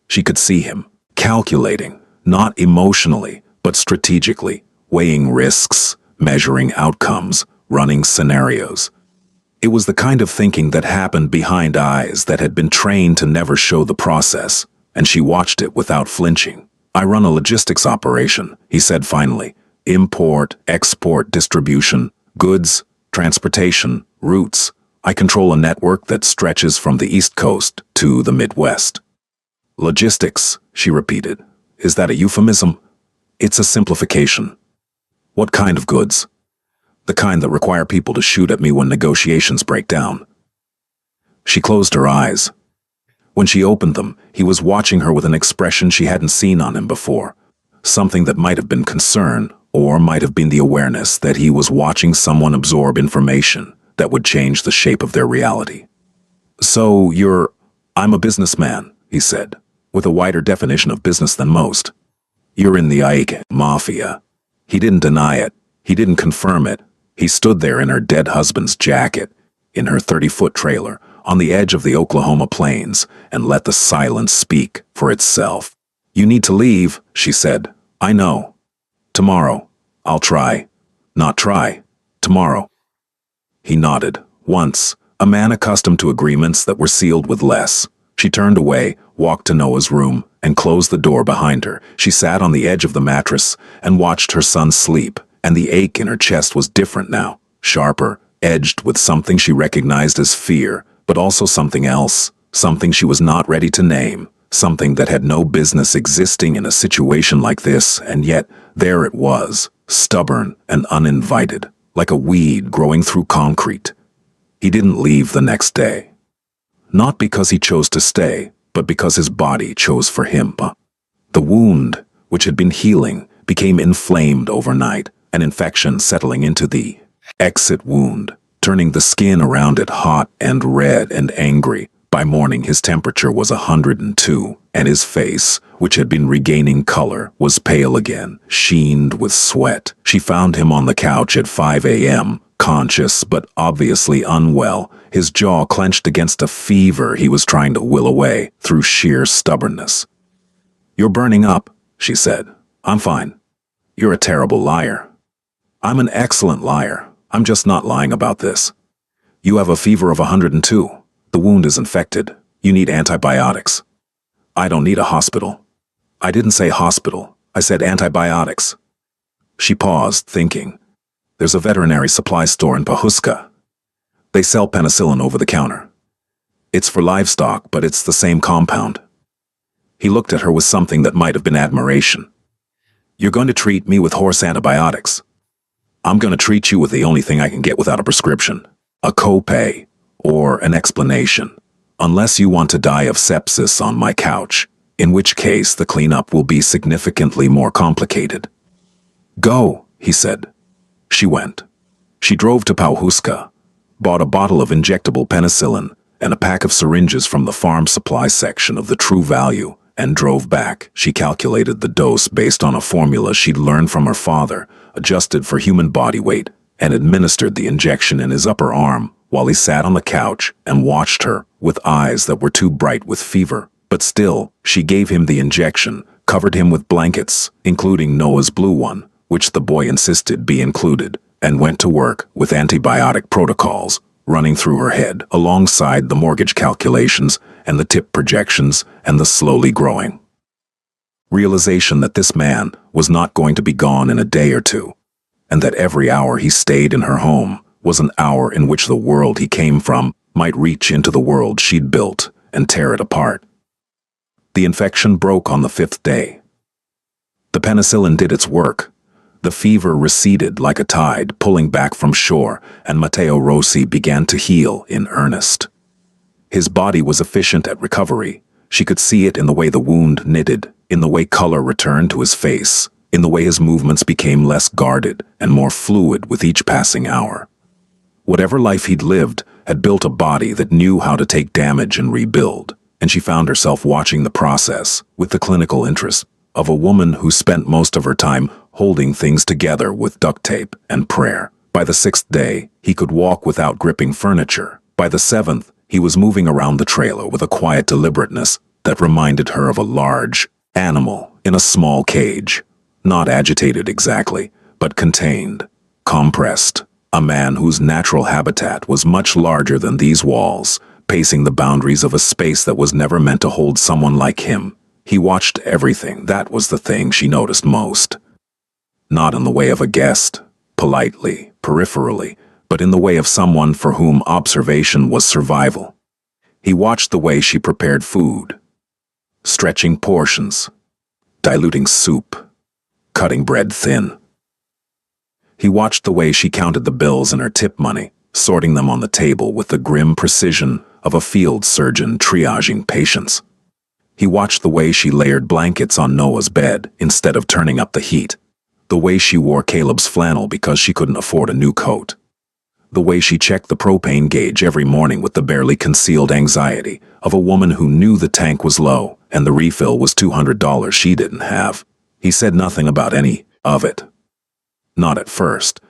She could see him, calculating, not emotionally, but strategically, weighing risks, measuring outcomes, running scenarios. It was the kind of thinking that happened behind eyes that had been trained to never show the process, and she watched it without flinching. "I run a logistics operation," he said finally. "Import, export, distribution, goods, transportation, routes. I control a network that stretches from the East Coast to the Midwest." "Logistics," she repeated. "Is that a euphemism?" "It's a simplification." "What kind of goods?" "The kind that require people to shoot at me when negotiations break down." She closed her eyes. When she opened them, he was watching her with an expression she hadn't seen on him before. Something that might have been concern, or might have been the awareness that he was watching someone absorb information that would change the shape of their reality. "So I'm a businessman," he said, with a wider definition of business than most. "You're in the Mafia." He didn't deny it. He didn't confirm it. He stood there in her dead husband's jacket, in her 30-foot trailer, on the edge of the Oklahoma plains, and let the silence speak for itself. "You need to leave," she said. "I know. Tomorrow. I'll try. Not try. Tomorrow." He nodded. Once, a man accustomed to agreements that were sealed with less. She turned away, walked to Noah's room, and closed the door behind her. She sat on the edge of the mattress and watched her son sleep, and the ache in her chest was different now, sharper, edged with something she recognized as fear, but also something else, something she was not ready to name, something that had no business existing in a situation like this, and yet there it was, stubborn and uninvited, like a weed growing through concrete. He didn't leave the next day. Not because he chose to stay, but because his body chose for him. The wound, which had been healing, became inflamed overnight, an infection settling into the exit wound, turning the skin around it hot and red and angry. By morning his temperature was 102, and his face, which had been regaining color, was pale again, sheened with sweat. She found him on the couch at 5 a.m., conscious but obviously unwell, his jaw clenched against a fever he was trying to will away through sheer stubbornness. "You're burning up," she said. "I'm fine." "You're a terrible liar." "I'm an excellent liar. I'm just not lying about this." "You have a fever of 102. The wound is infected. You need antibiotics." "I don't need a hospital." "I didn't say hospital. I said antibiotics." She paused, thinking. "There's a veterinary supply store in Pahuska. They sell penicillin over the counter. It's for livestock, but it's the same compound." He looked at her with something that might have been admiration. "You're going to treat me with horse antibiotics. I'm going to treat you with the only thing I can get without a prescription, a copay, or an explanation, unless you want to die of sepsis on my couch, in which case the cleanup will be significantly more complicated." "Go," he said. She went. She drove to Pahuska, bought a bottle of injectable penicillin and a pack of syringes from the farm supply section of the True Value, and drove back. She calculated the dose based on a formula she'd learned from her father, adjusted for human body weight, and administered the injection in his upper arm while he sat on the couch and watched her with eyes that were too bright with fever. But still, she gave him the injection, covered him with blankets, including Noah's blue one, which the boy insisted be included, and went to work with antibiotic protocols running through her head alongside the mortgage calculations and the tip projections and the slowly growing realization that this man was not going to be gone in a day or two, and that every hour he stayed in her home was an hour in which the world he came from might reach into the world she'd built and tear it apart. The infection broke on the 5th day. The penicillin did its work. The fever receded like a tide pulling back from shore, and Matteo Rossi began to heal in earnest. His body was efficient at recovery. She could see it in the way the wound knitted, in the way color returned to his face, in the way his movements became less guarded and more fluid with each passing hour. Whatever life he'd lived had built a body that knew how to take damage and rebuild, and she found herself watching the process with the clinical interest of a woman who spent most of her time holding things together with duct tape and prayer. By the 6th day, he could walk without gripping furniture. By the 7th, he was moving around the trailer with a quiet deliberateness that reminded her of a large animal in a small cage, not agitated exactly, but contained, compressed. A man whose natural habitat was much larger than these walls, pacing the boundaries of a space that was never meant to hold someone like him. He watched everything. That was the thing she noticed most. Not in the way of a guest, politely, peripherally, but in the way of someone for whom observation was survival. He watched the way she prepared food, stretching portions, diluting soup, cutting bread thin. He watched the way she counted the bills and her tip money, sorting them on the table with the grim precision of a field surgeon triaging patients. He watched the way she layered blankets on Noah's bed instead of turning up the heat, the way she wore Caleb's flannel because she couldn't afford a new coat, the way she checked the propane gauge every morning with the barely concealed anxiety of a woman who knew the tank was low and the refill was $200 she didn't have. He said nothing about any of it. Not at first.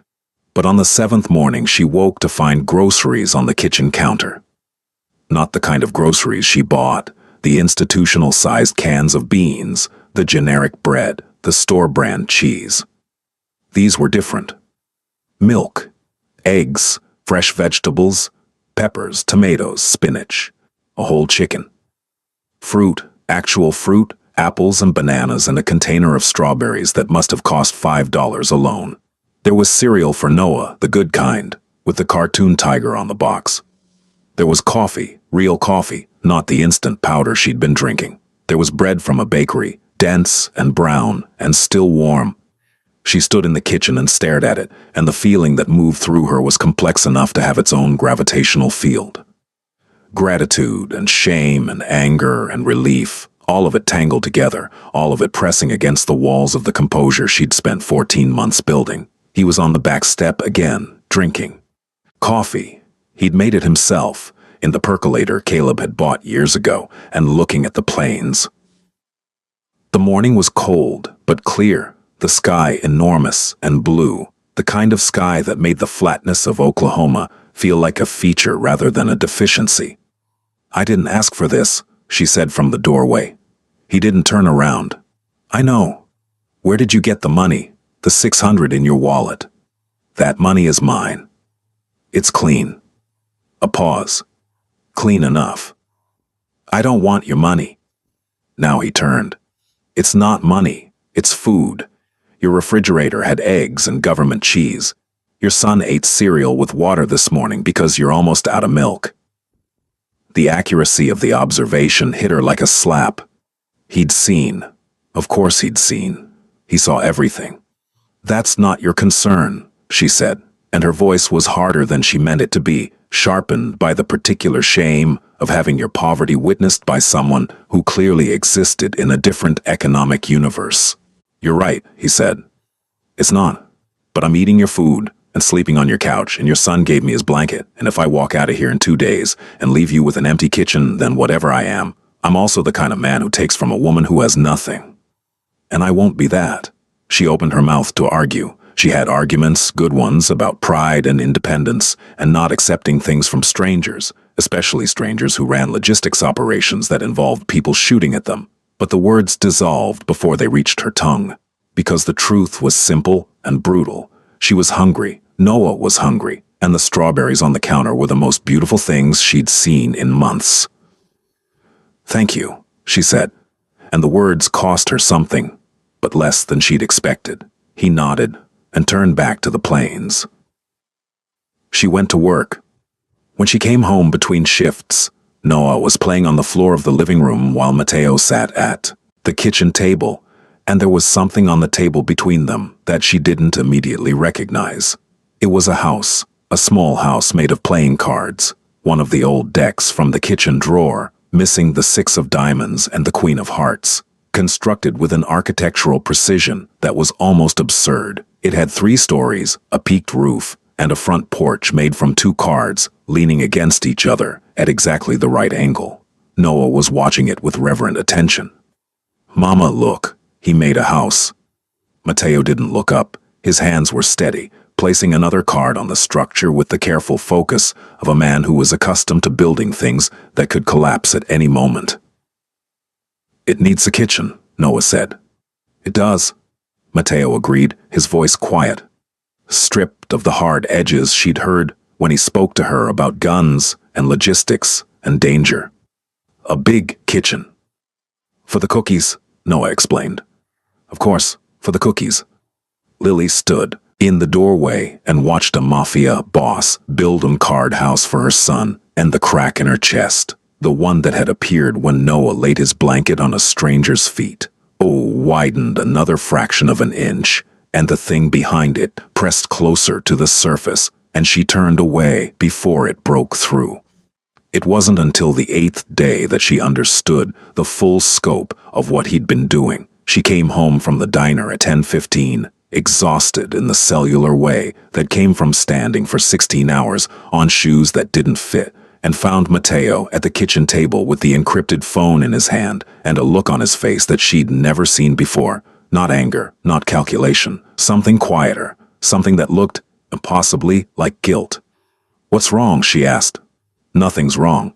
But on the 7th morning she woke to find groceries on the kitchen counter. Not the kind of groceries she bought, the institutional-sized cans of beans, the generic bread, the store-brand cheese. These were different. Milk, eggs, fresh vegetables, peppers, tomatoes, spinach, a whole chicken. Fruit, actual fruit, apples and bananas, and a container of strawberries that must have cost $5 alone. There was cereal for Noah, the good kind, with the cartoon tiger on the box. There was coffee, real coffee, not the instant powder she'd been drinking. There was bread from a bakery, dense and brown and still warm. She stood in the kitchen and stared at it, and the feeling that moved through her was complex enough to have its own gravitational field. Gratitude and shame and anger and relief, all of it tangled together, all of it pressing against the walls of the composure she'd spent 14 months building. He was on the back step again, drinking. Coffee. He'd made it himself, in the percolator Caleb had bought years ago, and looking at the plains. The morning was cold, but clear, the sky enormous and blue, the kind of sky that made the flatness of Oklahoma feel like a feature rather than a deficiency. "I didn't ask for this," she said from the doorway. He didn't turn around. "I know. Where did you get the money? The 600 in your wallet?" "That money is mine. It's clean." A pause. "Clean enough." "I don't want your money." Now he turned. "It's not money. It's food. Your refrigerator had eggs and government cheese. Your son ate cereal with water this morning because you're almost out of milk." The accuracy of the observation hit her like a slap. He'd seen. Of course he'd seen. He saw everything. "That's not your concern," she said, and her voice was harder than she meant it to be, sharpened by the particular shame of having your poverty witnessed by someone who clearly existed in a different economic universe. "You're right," he said. "It's not. But I'm eating your food and sleeping on your couch, and your son gave me his blanket, and if I walk out of here in 2 days and leave you with an empty kitchen, then whatever I am, I'm also the kind of man who takes from a woman who has nothing. And I won't be that." She opened her mouth to argue. She had arguments, good ones, about pride and independence, and not accepting things from strangers, especially strangers who ran logistics operations that involved people shooting at them. But the words dissolved before they reached her tongue, because the truth was simple and brutal. She was hungry, Noah was hungry, and the strawberries on the counter were the most beautiful things she'd seen in months. "Thank you," she said, and the words cost her something, but less than she'd expected. He nodded and turned back to the plains. She went to work. When she came home between shifts, Noah was playing on the floor of the living room while Mateo sat at the kitchen table, and there was something on the table between them that she didn't immediately recognize. It was a house, a small house made of playing cards, one of the old decks from the kitchen drawer, missing the 6 of diamonds and the Queen of Hearts, constructed with an architectural precision that was almost absurd. It had 3 stories, a peaked roof, and a front porch made from 2 cards, leaning against each other at exactly the right angle. Noah was watching it with reverent attention. "Mama, look, he made a house." Mateo didn't look up. His hands were steady, placing another card on the structure with the careful focus of a man who was accustomed to building things that could collapse at any moment. "It needs a kitchen," Noah said. "It does," Mateo agreed, his voice quiet, stripped of the hard edges she'd heard when he spoke to her about guns and logistics and danger. "A big kitchen." "For the cookies," Noah explained. "Of course, for the cookies." Lily stood in the doorway and watched a Mafia Boss build a card house for her son, and the crack in her chest, the one that had appeared when Noah laid his blanket on a stranger's feet, widened another fraction of an inch, and the thing behind it pressed closer to the surface, and she turned away before it broke through. It wasn't until the 8th day that she understood the full scope of what he'd been doing. She came home from the diner at 10:15, exhausted in the cellular way that came from standing for 16 hours on shoes that didn't fit, and found Mateo at the kitchen table with the encrypted phone in his hand and a look on his face that she'd never seen before. Not anger, not calculation, something quieter, something that looked, impossibly, like guilt. "What's wrong?" she asked. "Nothing's wrong.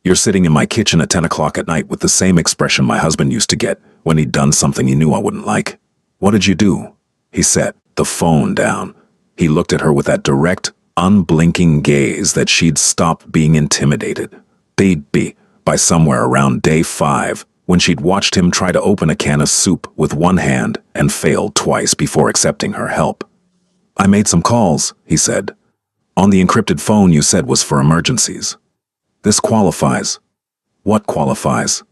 You're sitting in my kitchen at 10 o'clock at night with the same expression my husband used to get when he'd done something he knew I wouldn't like." "What did you do?" He set the phone down. He looked at her with that direct, unblinking gaze that she'd stopped being intimidated. They'd be by somewhere around day 5 when she'd watched him try to open a can of soup with one hand and failed twice before accepting her help. "I made some calls," he said. "On the encrypted phone you said was for emergencies." This qualifies. What qualifies?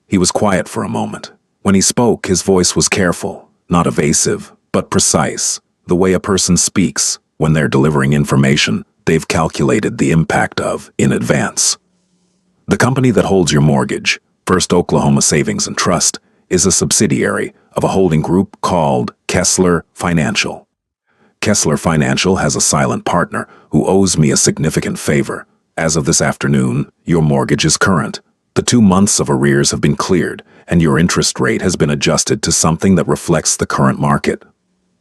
He was quiet for a moment. When he spoke, his voice was careful, not evasive, but precise. The way a person speaks when they're delivering information they've calculated the impact of in advance. The company that holds your mortgage, First Oklahoma Savings and Trust, is a subsidiary of a holding group called Kessler Financial. Kessler Financial has a silent partner who owes me a significant favor. As of this afternoon, your mortgage is current. The 2 months of arrears have been cleared, and your interest rate has been adjusted to something that reflects the current market,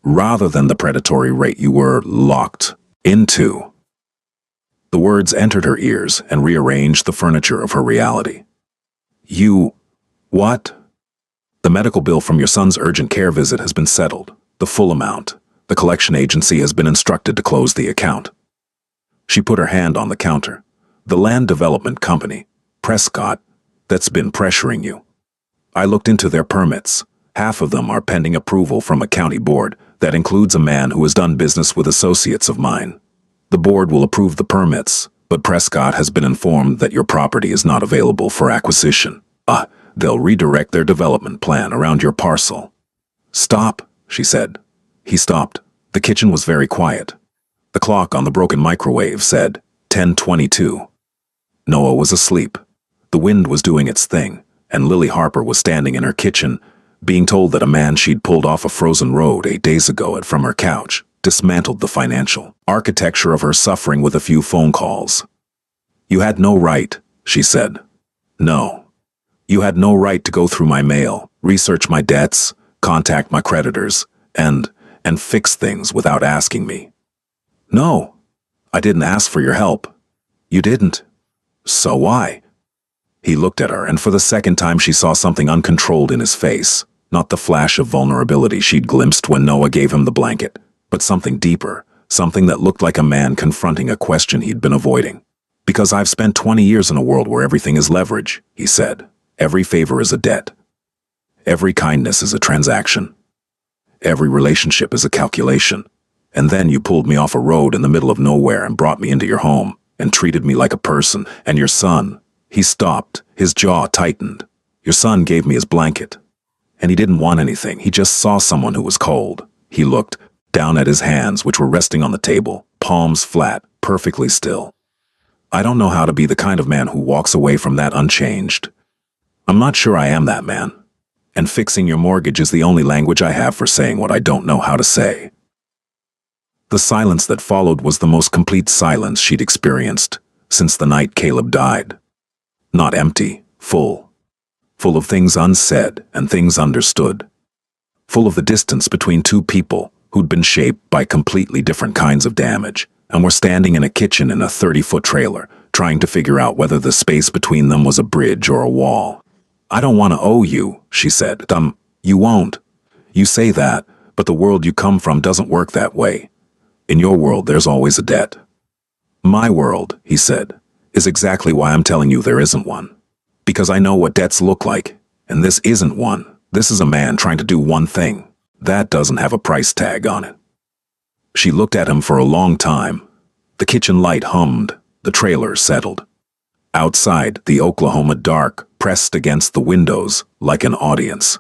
rather than the predatory rate you were locked into. The words entered her ears and rearranged the furniture of her reality. You... what? The medical bill from your son's urgent care visit has been settled, the full amount. The collection agency has been instructed to close the account. She put her hand on the counter. The land development company, Prescott, that's been pressuring you. I looked into their permits. Half of them are pending approval from a county board that includes a man who has done business with associates of mine. The board will approve the permits, but Prescott has been informed that your property is not available for acquisition. They'll redirect their development plan around your parcel. Stop, she said. He stopped. The kitchen was very quiet. The clock on the broken microwave said 10:22. Noah was asleep. The wind was doing its thing, and Lily Harper was standing in her kitchen, being told that a man she'd pulled off a frozen road 8 days ago had from her couch dismantled the financial architecture of her suffering with a few phone calls. You had no right, she said. No. You had no right to go through my mail, research my debts, contact my creditors, and fix things without asking me. No, I didn't ask for your help. You didn't. So why? He looked at her, and for the second time she saw something uncontrolled in his face, not the flash of vulnerability she'd glimpsed when Noah gave him the blanket, but something deeper, something that looked like a man confronting a question he'd been avoiding. Because I've spent 20 years in a world where everything is leverage, he said. Every favor is a debt. Every kindness is a transaction. Every relationship is a calculation. And then you pulled me off a road in the middle of nowhere and brought me into your home and treated me like a person. And your son, he stopped, his jaw tightened. Your son gave me his blanket. And he didn't want anything, he just saw someone who was cold. He looked down at his hands, which were resting on the table, palms flat, perfectly still. I don't know how to be the kind of man who walks away from that unchanged. I'm not sure I am that man. And fixing your mortgage is the only language I have for saying what I don't know how to say. The silence that followed was the most complete silence she'd experienced since the night Caleb died. Not empty, full. Full of things unsaid and things understood. Full of the distance between two people who'd been shaped by completely different kinds of damage and were standing in a kitchen in a 30-foot trailer, trying to figure out whether the space between them was a bridge or a wall. I don't want to owe you, she said. You won't. You say that, but the world you come from doesn't work that way. In your world, there's always a debt. My world, he said, is exactly why I'm telling you there isn't one. Because I know what debts look like, and this isn't one. This is a man trying to do one thing. That doesn't have a price tag on it. She looked at him for a long time. The kitchen light hummed. The trailer settled. Outside, the Oklahoma dark pressed against the windows like an audience.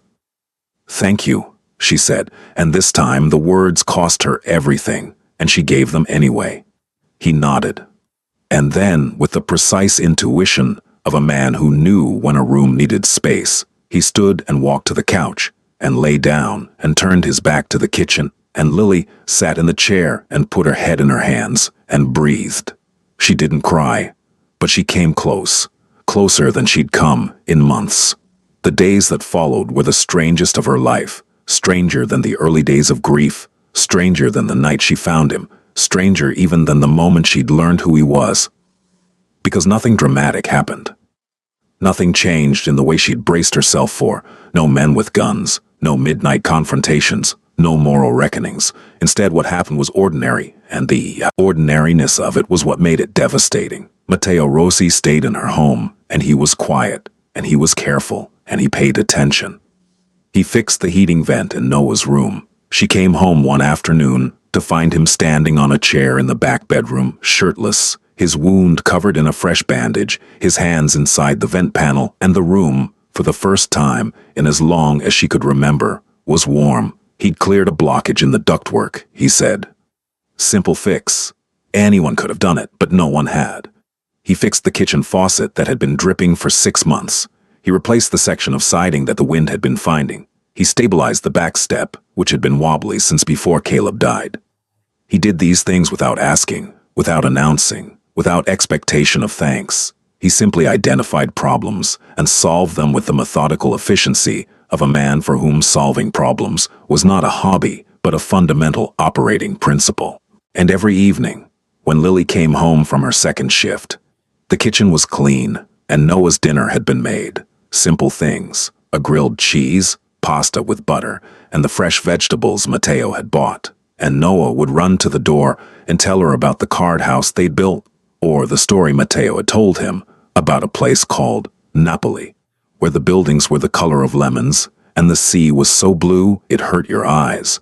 Thank you, she said, and this time the words cost her everything, and she gave them anyway. He nodded. And then, with the precise intuition of a man who knew when a room needed space, he stood and walked to the couch, and lay down and turned his back to the kitchen, and Lily sat in the chair and put her head in her hands and breathed. She didn't cry, but she came close, closer than she'd come in months. The days that followed were the strangest of her life, stranger than the early days of grief, stranger than the night she found him, stranger even than the moment she'd learned who he was. Because nothing dramatic happened. Nothing changed in the way she'd braced herself for. No men with guns, no midnight confrontations, no moral reckonings. Instead, what happened was ordinary, and the ordinariness of it was what made it devastating. Matteo Rossi stayed in her home, and he was quiet, and he was careful, and he paid attention. He fixed the heating vent in Noah's room. She came home one afternoon to find him standing on a chair in the back bedroom, shirtless, his wound covered in a fresh bandage, his hands inside the vent panel, and the room, for the first time in as long as she could remember, was warm. He'd cleared a blockage in the ductwork, he said. Simple fix. Anyone could have done it, but no one had. He fixed the kitchen faucet that had been dripping for 6 months. He replaced the section of siding that the wind had been finding. He stabilized the back step, which had been wobbly since before Caleb died. He did these things without asking, without announcing, without expectation of thanks. He simply identified problems and solved them with the methodical efficiency of a man for whom solving problems was not a hobby, but a fundamental operating principle. And every evening, when Lily came home from her second shift, the kitchen was clean, and Noah's dinner had been made. Simple things: a grilled cheese, pasta with butter, and the fresh vegetables Mateo had bought. And Noah would run to the door and tell her about the card house they'd built, or the story Mateo had told him about a place called Napoli, where the buildings were the color of lemons, and the sea was so blue it hurt your eyes.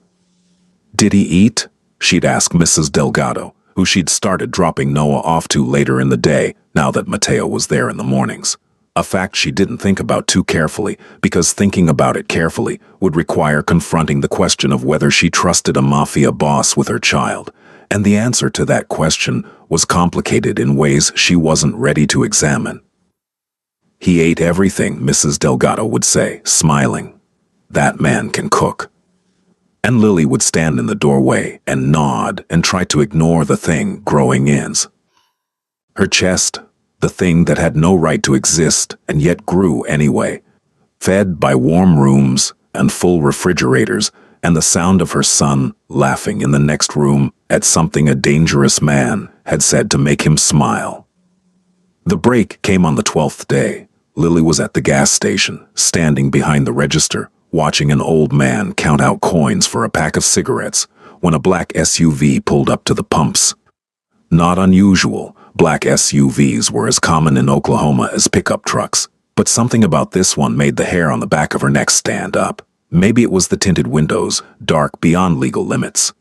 Did he eat? She'd ask Mrs. Delgado, who she'd started dropping Noah off to later in the day, now that Mateo was there in the mornings. A fact she didn't think about too carefully, because thinking about it carefully would require confronting the question of whether she trusted a mafia boss with her child, and the answer to that question was complicated in ways she wasn't ready to examine. He ate everything, Mrs. Delgado would say, smiling. That man can cook. And Lily would stand in the doorway and nod and try to ignore the thing growing ins. Her chest, the thing that had no right to exist and yet grew anyway, fed by warm rooms and full refrigerators and the sound of her son laughing in the next room at something a dangerous man had said to make him smile. The break came on the 12th day. Lily was at the gas station, standing behind the register, watching an old man count out coins for a pack of cigarettes when a black SUV pulled up to the pumps. Not unusual, black SUVs were as common in Oklahoma as pickup trucks, but something about this one made the hair on the back of her neck stand up. Maybe it was the tinted windows, dark beyond legal limits.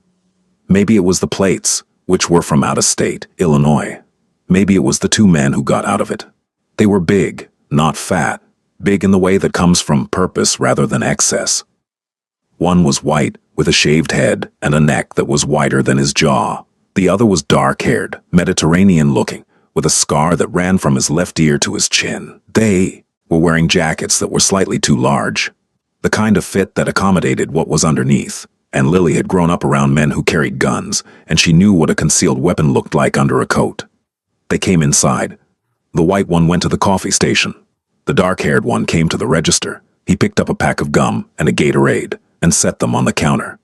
Maybe it was the plates, which were from out of state, Illinois. Maybe it was the two men who got out of it. They were big, not fat, big in the way that comes from purpose rather than excess. One was white, with a shaved head and a neck that was wider than his jaw. The other was dark-haired, Mediterranean-looking, with a scar that ran from his left ear to his chin. They were wearing jackets that were slightly too large, the kind of fit that accommodated what was underneath. And Lily had grown up around men who carried guns, and she knew what a concealed weapon looked like under a coat. They came inside. The white one went to the coffee station. The dark-haired one came to the register. He picked up a pack of gum and a Gatorade and set them on the counter.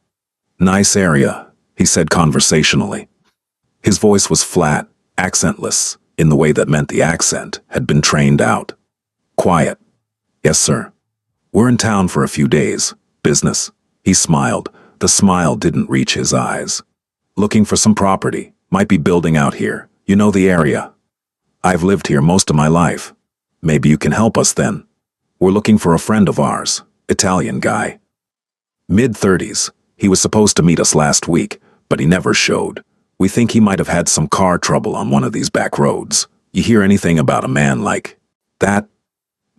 "Nice area," he said conversationally. His voice was flat, accentless, in the way that meant the accent had been trained out. "Quiet." "Yes, sir." "We're in town for a few days. Business." He smiled. The smile didn't reach his eyes. "Looking for some property. Might be building out here. You know the area." "I've lived here most of my life." "Maybe you can help us then." "We're looking for a friend of ours. Italian guy. Mid-30s. He was supposed to meet us last week, but he never showed. We think he might have had some car trouble on one of these back roads. You hear anything about a man like that?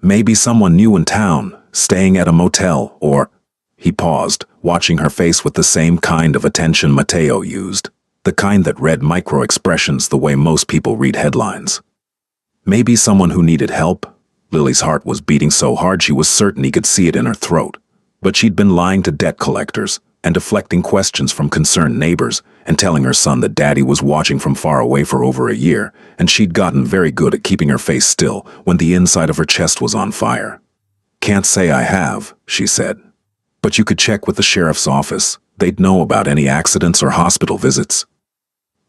Maybe someone new in town, staying at a motel, or..." He paused, watching her face with the same kind of attention Mateo used, the kind that read micro-expressions the way most people read headlines. Maybe someone who needed help? Lily's heart was beating so hard she was certain he could see it in her throat. But she'd been lying to debt collectors and deflecting questions from concerned neighbors and telling her son that Daddy was watching from far away for over a year, and she'd gotten very good at keeping her face still when the inside of her chest was on fire. "Can't say I have," she said. "But you could check with the sheriff's office. They'd know about any accidents or hospital visits."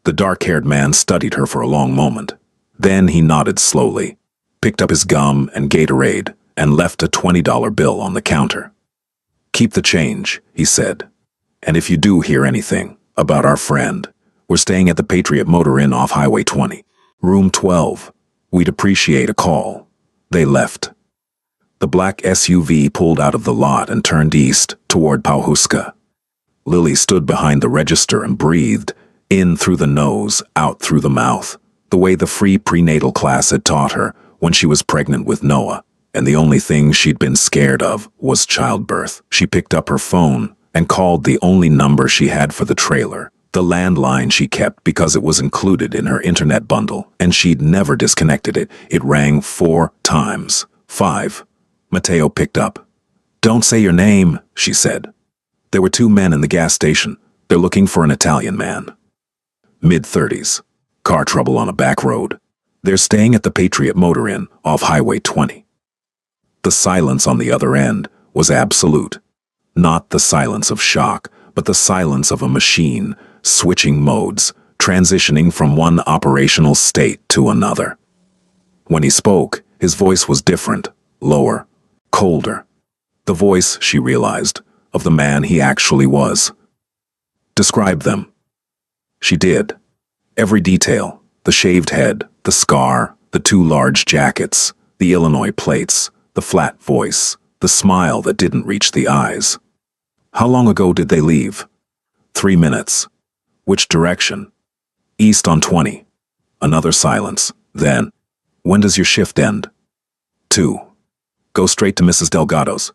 The dark-haired man studied her for a long moment. Then he nodded slowly, picked up his gum and Gatorade, and left a $20 bill on the counter. "Keep the change," he said. "And if you do hear anything about our friend, we're staying at the Patriot Motor Inn off Highway 20, room 12. We'd appreciate a call." They left. The black SUV pulled out of the lot and turned east toward Pawhuska. Lily stood behind the register and breathed, in through the nose, out through the mouth. The way the free prenatal class had taught her when she was pregnant with Noah, and the only thing she'd been scared of was childbirth. She picked up her phone and called the only number she had for the trailer, the landline she kept because it was included in her internet bundle, and she'd never disconnected it. It rang 4 times. 5. Matteo picked up. "Don't say your name," she said. There were 2 men in the gas station. They're looking for an Italian man. Mid-30s. Car trouble on a back road. They're staying at the Patriot Motor Inn off Highway 20. The silence on the other end was absolute. Not the silence of shock, but the silence of a machine, switching modes, transitioning from one operational state to another. When he spoke, his voice was different, lower, colder. The voice, she realized, of the man he actually was. "Describe them." She did. Every detail, the shaved head, the scar, the 2 large jackets, the Illinois plates, the flat voice, the smile that didn't reach the eyes. "How long ago did they leave?" 3 minutes. "Which direction?" "East on 20. Another silence. Then, "When does your shift end?" 2. "Go straight to Mrs. Delgado's."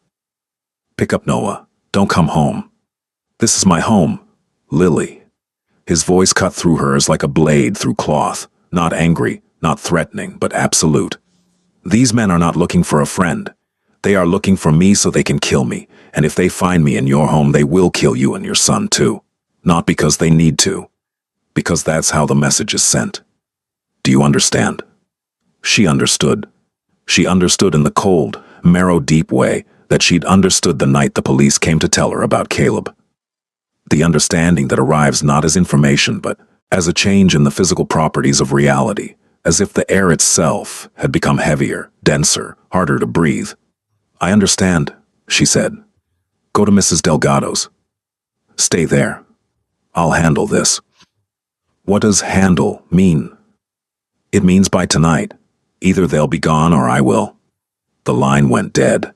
"Pick up Noah. Don't come home." "This is my home, Lily." His voice cut through hers like a blade through cloth, not angry, not threatening, but absolute. "These men are not looking for a friend. They are looking for me so they can kill me, and if they find me in your home, they will kill you and your son too. Not because they need to, because that's how the message is sent. Do you understand?" She understood. She understood in the cold, marrow-deep way that she'd understood the night the police came to tell her about Caleb. The understanding that arrives not as information, but as a change in the physical properties of reality, as if the air itself had become heavier, denser, harder to breathe. "I understand," she said. "Go to Mrs. Delgado's. Stay there. I'll handle this." What does handle mean? It means by tonight. Either they'll be gone or I will. The line went dead.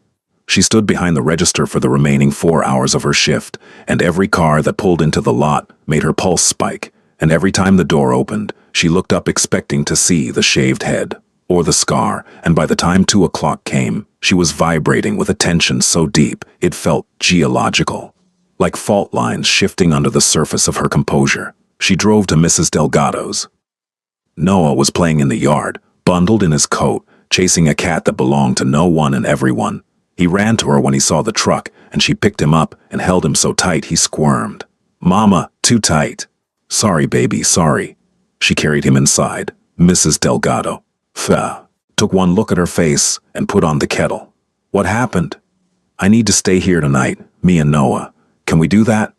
She stood behind the register for the remaining 4 hours of her shift, and every car that pulled into the lot made her pulse spike, and every time the door opened, she looked up expecting to see the shaved head, or the scar, and by the time 2 o'clock came, she was vibrating with a tension so deep it felt geological, like fault lines shifting under the surface of her composure. She drove to Mrs. Delgado's. Noah was playing in the yard, bundled in his coat, chasing a cat that belonged to no one and everyone. He ran to her when he saw the truck, and she picked him up and held him so tight he squirmed. "Mama, too tight." "Sorry, baby, sorry." She carried him inside. Mrs. Delgado took one look at her face and put on the kettle. "What happened?" "I need to stay here tonight, me and Noah. Can we do that?"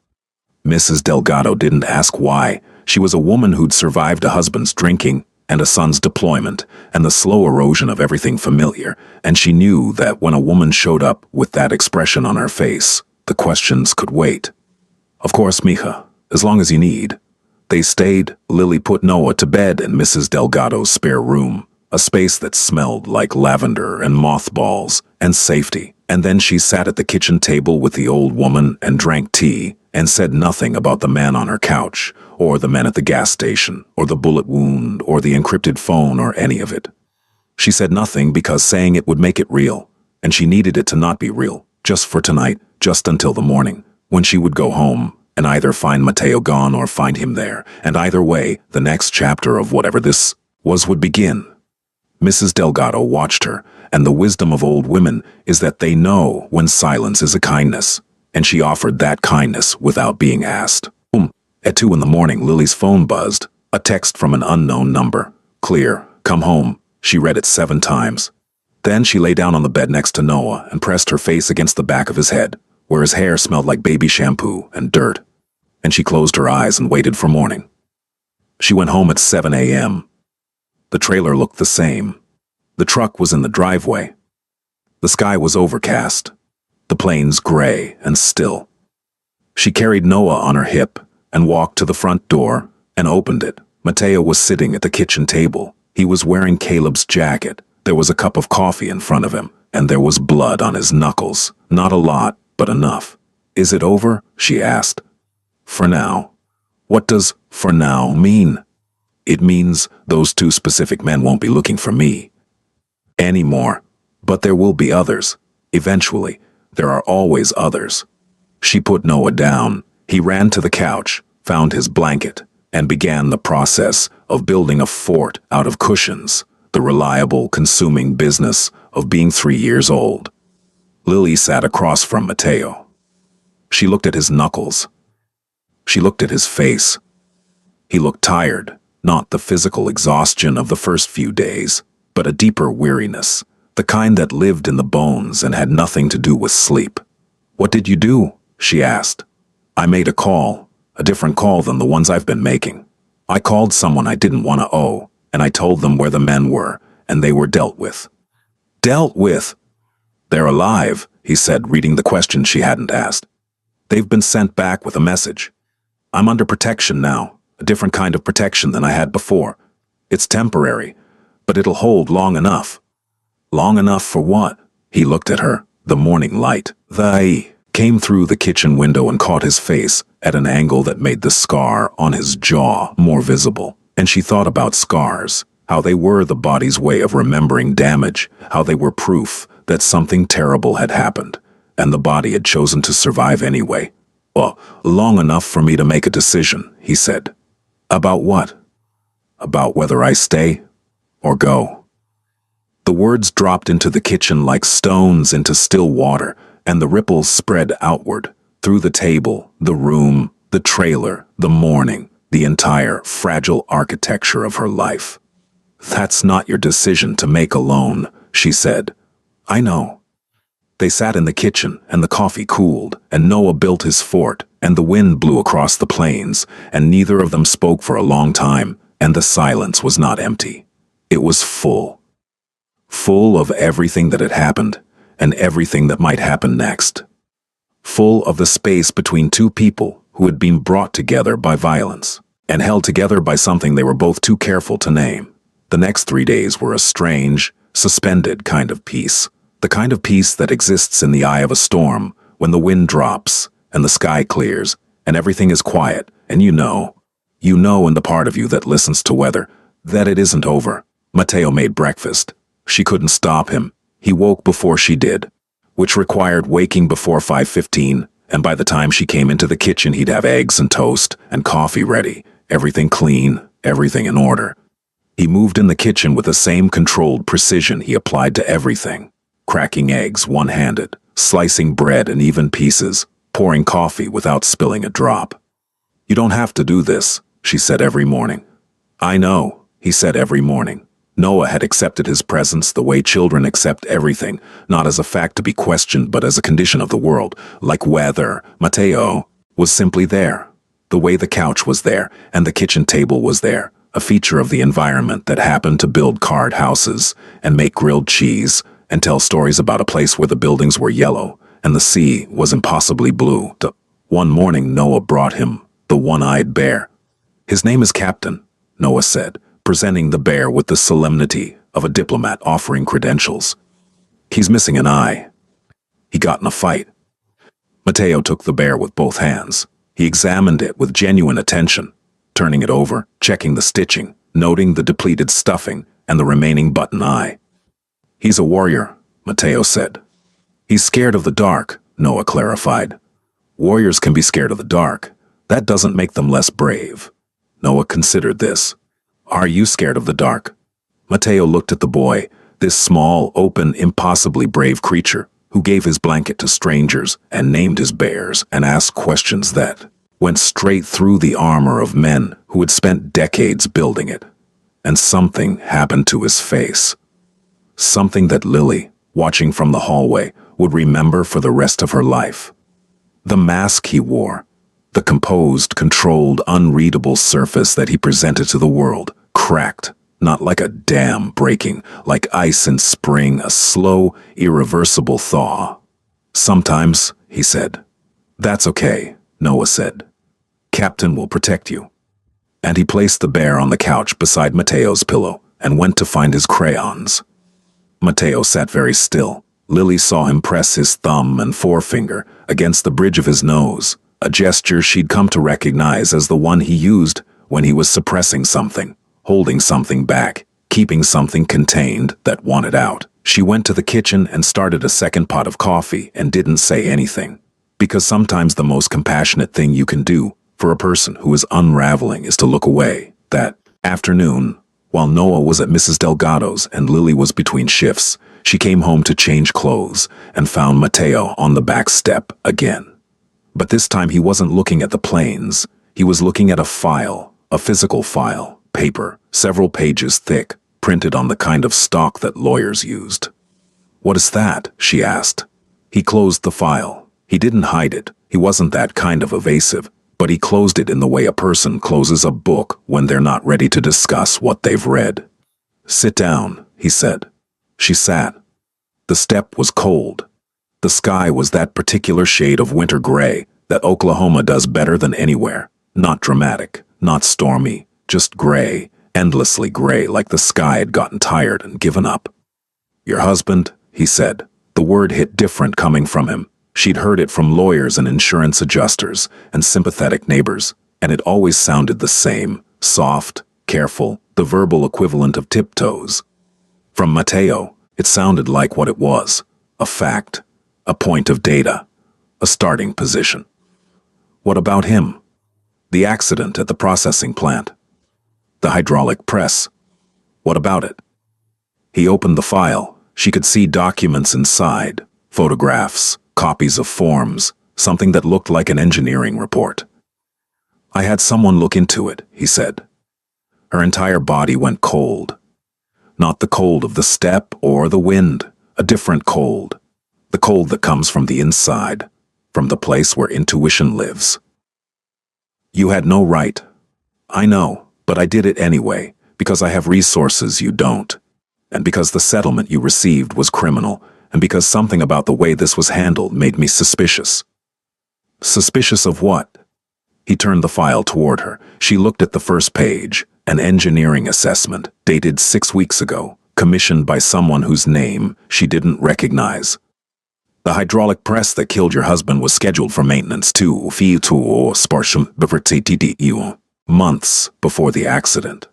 Mrs. Delgado didn't ask why. She was a woman who'd survived a husband's drinking and a son's deployment, and the slow erosion of everything familiar, and she knew that when a woman showed up with that expression on her face, the questions could wait. "Of course, mija, as long as you need." They stayed. Lily put Noah to bed in Mrs. Delgado's spare room, a space that smelled like lavender and mothballs and safety, and then she sat at the kitchen table with the old woman and drank tea and said nothing about the man on her couch, or the men at the gas station, or the bullet wound, or the encrypted phone, or any of it. She said nothing because saying it would make it real, and she needed it to not be real, just for tonight, just until the morning, when she would go home and either find Matteo gone or find him there, and either way, the next chapter of whatever this was would begin. Mrs. Delgado watched her, and the wisdom of old women is that they know when silence is a kindness, and she offered that kindness without being asked. At 2 in the morning, Lily's phone buzzed, a text from an unknown number. "Clear, come home." She read it 7 times. Then she lay down on the bed next to Noah and pressed her face against the back of his head, where his hair smelled like baby shampoo and dirt. And she closed her eyes and waited for morning. She went home at 7 a.m. The trailer looked the same. The truck was in the driveway. The sky was overcast, the plains gray and still. She carried Noah on her hip and walked to the front door and opened it. Matteo was sitting at the kitchen table. He was wearing Caleb's jacket. There was a cup of coffee in front of him, and there was blood on his knuckles. Not a lot, but enough. "Is it over?" she asked. "For now." What does "for now" mean? It means those two specific men won't be looking for me anymore. But there will be others. Eventually, there are always others. She put Noah down. He ran to the couch, found his blanket, and began the process of building a fort out of cushions, the reliable, consuming business of being 3 years old. Lily sat across from Mateo. She looked at his knuckles. She looked at his face. He looked tired, not the physical exhaustion of the first few days, but a deeper weariness, the kind that lived in the bones and had nothing to do with sleep. "What did you do?" she asked. "I made a call, a different call than the ones I've been making. I called someone I didn't want to owe, and I told them where the men were, and they were dealt with." "Dealt with?" "They're alive," he said, reading the question she hadn't asked. "They've been sent back with a message. I'm under protection now, a different kind of protection than I had before. It's temporary, but it'll hold long enough." "Long enough for what?" He looked at her. The morning light, came through the kitchen window and caught his face at an angle that made the scar on his jaw more visible. And she thought about scars, how they were the body's way of remembering damage, how they were proof that something terrible had happened, and the body had chosen to survive anyway. "Well, long enough for me to make a decision," he said. "About what?" "About whether I stay or go." The words dropped into the kitchen like stones into still water, and the ripples spread outward, through the table, the room, the trailer, the morning, the entire fragile architecture of her life. "That's not your decision to make alone," she said. "I know." They sat in the kitchen, and the coffee cooled, and Noah built his fort, and the wind blew across the plains, and neither of them spoke for a long time, and the silence was not empty. It was full. Full of everything that had happened, and everything that might happen next. Full of the space between two people who had been brought together by violence, and held together by something they were both too careful to name. The next 3 days were a strange, suspended kind of peace. The kind of peace that exists in the eye of a storm, when the wind drops, and the sky clears, and everything is quiet, and you know in the part of you that listens to weather, that it isn't over. Mateo made breakfast. She couldn't stop him. He woke before she did, which required waking before 5:15, and by the time she came into the kitchen he'd have eggs and toast and coffee ready, everything clean, everything in order. He moved in the kitchen with the same controlled precision he applied to everything, cracking eggs one-handed, slicing bread in even pieces, pouring coffee without spilling a drop. "You don't have to do this," she said every morning. "I know," he said every morning. Noah had accepted his presence the way children accept everything, not as a fact to be questioned but as a condition of the world, like weather. Mateo was simply there, the way the couch was there and the kitchen table was there, a feature of the environment that happened to build card houses and make grilled cheese and tell stories about a place where the buildings were yellow and the sea was impossibly blue. One morning Noah brought him the one-eyed bear. "His name is Captain," Noah said, presenting the bear with the solemnity of a diplomat offering credentials. "He's missing an eye. He got in a fight." Mateo took the bear with both hands. He examined it with genuine attention, turning it over, checking the stitching, noting the depleted stuffing and the remaining button eye. "He's a warrior," Mateo said. "He's scared of the dark," Noah clarified. "Warriors can be scared of the dark. That doesn't make them less brave." Noah considered this. "Are you scared of the dark?" Mateo looked at the boy, this small, open, impossibly brave creature, who gave his blanket to strangers and named his bears and asked questions that went straight through the armor of men who had spent decades building it. And something happened to his face. Something that Lily, watching from the hallway, would remember for the rest of her life. The mask he wore, the composed, controlled, unreadable surface that he presented to the world, cracked, not like a dam breaking, like ice in spring, a slow, irreversible thaw. "Sometimes," he said. "That's okay," Noah said. "Captain will protect you." And he placed the bear on the couch beside Mateo's pillow and went to find his crayons. Mateo sat very still. Lily saw him press his thumb and forefinger against the bridge of his nose, a gesture she'd come to recognize as the one he used when he was suppressing something, holding something back, keeping something contained that wanted out. She went to the kitchen and started a second pot of coffee and didn't say anything. Because sometimes the most compassionate thing you can do for a person who is unraveling is to look away. That afternoon, while Noah was at Mrs. Delgado's and Lily was between shifts, she came home to change clothes and found Mateo on the back step again. But this time he wasn't looking at the planes. He was looking at a file, a physical file, paper, several pages thick, printed on the kind of stock that lawyers used. "What is that?" she asked. He closed the file. He didn't hide it. He wasn't that kind of evasive, but he closed it in the way a person closes a book when they're not ready to discuss what they've read. "Sit down," he said. She sat. The step was cold. The sky was that particular shade of winter gray that Oklahoma does better than anywhere. Not dramatic, not stormy, just gray, endlessly gray, like the sky had gotten tired and given up. "Your husband," he said. The word hit different coming from him. She'd heard it from lawyers and insurance adjusters and sympathetic neighbors, and it always sounded the same, soft, careful, the verbal equivalent of tiptoes. From Mateo, it sounded like what it was, a fact, a point of data, a starting position. What about him? The accident at the processing plant. The hydraulic press. What about it? He opened the file. She could see documents inside, photographs, copies of forms, something that looked like an engineering report. "I had someone look into it," he said. Her entire body went cold. Not the cold of the step or the wind, a different cold. The cold that comes from the inside, from the place where intuition lives. "You had no right." "I know, but I did it anyway, because I have resources you don't. And because the settlement you received was criminal, and because something about the way this was handled made me suspicious." "Suspicious of what?" He turned the file toward her. She looked at the first page, an engineering assessment, dated 6 weeks ago, commissioned by someone whose name she didn't recognize. "The hydraulic press that killed your husband was scheduled for maintenance months before the accident.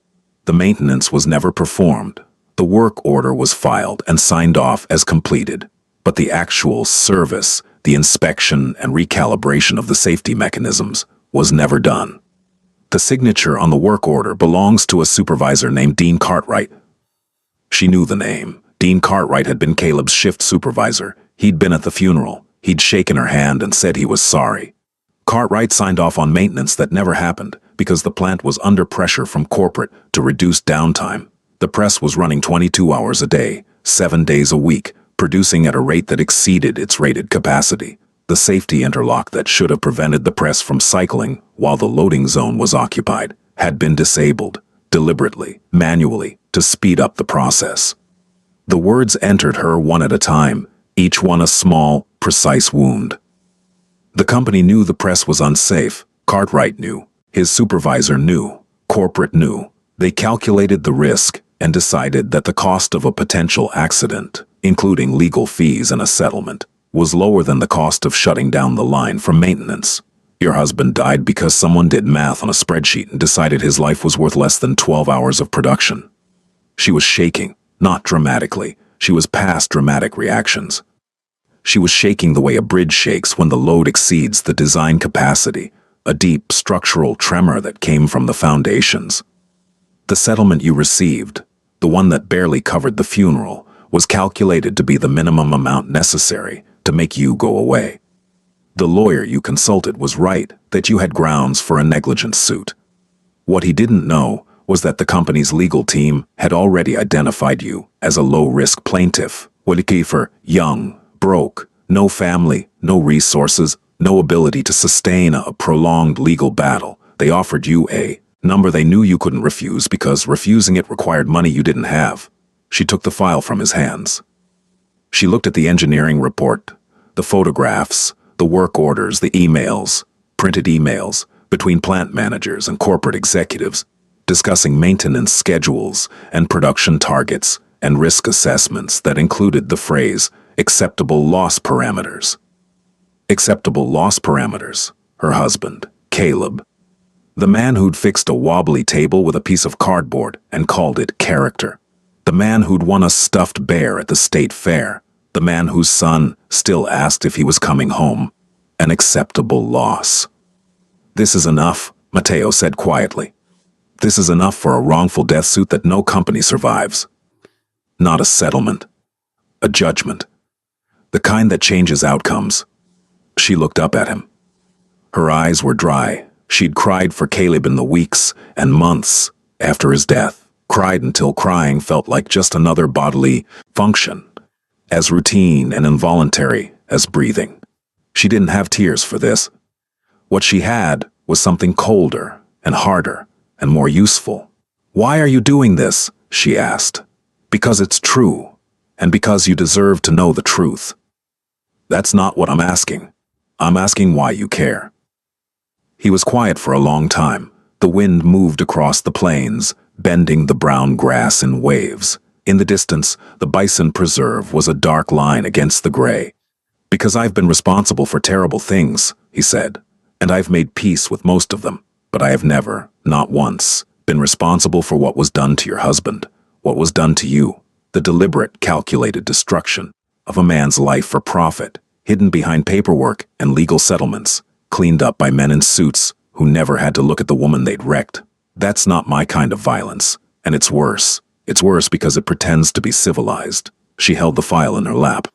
The maintenance was never performed. The work order was filed and signed off as completed, but the actual service, the inspection and recalibration of the safety mechanisms, was never done. The signature on the work order belongs to a supervisor named Dean Cartwright." She knew the name. Dean Cartwright had been Caleb's shift supervisor. He'd been at the funeral. He'd shaken her hand and said he was sorry. Cartwright signed off on maintenance that never happened because the plant was under pressure from corporate to reduce downtime. The press was running 22 hours a day, 7 days a week, producing at a rate that exceeded its rated capacity. The safety interlock that should have prevented the press from cycling while the loading zone was occupied had been disabled, deliberately, manually, to speed up the process. The words entered her one at a time, each one a small, precise wound. The company knew the press was unsafe. Cartwright knew. His supervisor knew. Corporate knew. They calculated the risk and decided that the cost of a potential accident, including legal fees and a settlement, was lower than the cost of shutting down the line for maintenance. Your husband died because someone did math on a spreadsheet and decided his life was worth less than 12 hours of production. She was shaking, not dramatically. She was past dramatic reactions. She was shaking the way a bridge shakes when the load exceeds the design capacity, a deep structural tremor that came from the foundations. The settlement you received, the one that barely covered the funeral, was calculated to be the minimum amount necessary to make you go away. The lawyer you consulted was right that you had grounds for a negligence suit. What he didn't know was that the company's legal team had already identified you as a low-risk plaintiff, for young, broke, no family, no resources, no ability to sustain a prolonged legal battle. They offered you a number they knew you couldn't refuse because refusing it required money you didn't have. She took the file from his hands. She looked at the engineering report, the photographs, the work orders, the emails, printed emails between plant managers and corporate executives, discussing maintenance schedules and production targets and risk assessments that included the phrase acceptable loss parameters. Acceptable loss parameters, her husband, Caleb, The man who'd fixed a wobbly table with a piece of cardboard and called it character. The man who'd won a stuffed bear at the state fair. The man whose son still asked if he was coming home. An acceptable loss. "This is enough," Mateo said quietly. "This is enough for a wrongful death suit that no company survives. Not a settlement. A judgment. The kind that changes outcomes." She looked up at him. Her eyes were dry. She'd cried for Caleb in the weeks and months after his death. Cried until crying felt like just another bodily function. As routine and involuntary as breathing. She didn't have tears for this. What she had was something colder and harder and more useful. "Why are you doing this?" she asked. "Because it's true, and because you deserve to know the truth." "That's not what I'm asking. I'm asking why you care." He was quiet for a long time. The wind moved across the plains, bending the brown grass in waves. In the distance, the bison preserve was a dark line against the gray. "Because I've been responsible for terrible things," he said, "and I've made peace with most of them, but I have never, not once, been responsible for what was done to your husband, what was done to you, the deliberate, calculated destruction of a man's life for profit, hidden behind paperwork and legal settlements, cleaned up by men in suits who never had to look at the woman they'd wrecked. That's not my kind of violence, and it's worse. It's worse because it pretends to be civilized." She held the file in her lap.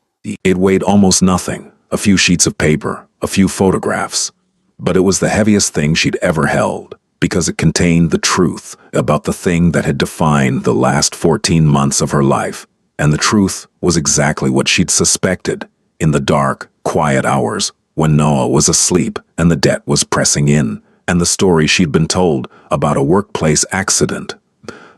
It weighed almost nothing, a few sheets of paper, a few photographs. But it was the heaviest thing she'd ever held, because it contained the truth about the thing that had defined the last 14 months of her life. And the truth was exactly what she'd suspected in the dark, quiet hours when Noah was asleep and the debt was pressing in, and the story she'd been told about a workplace accident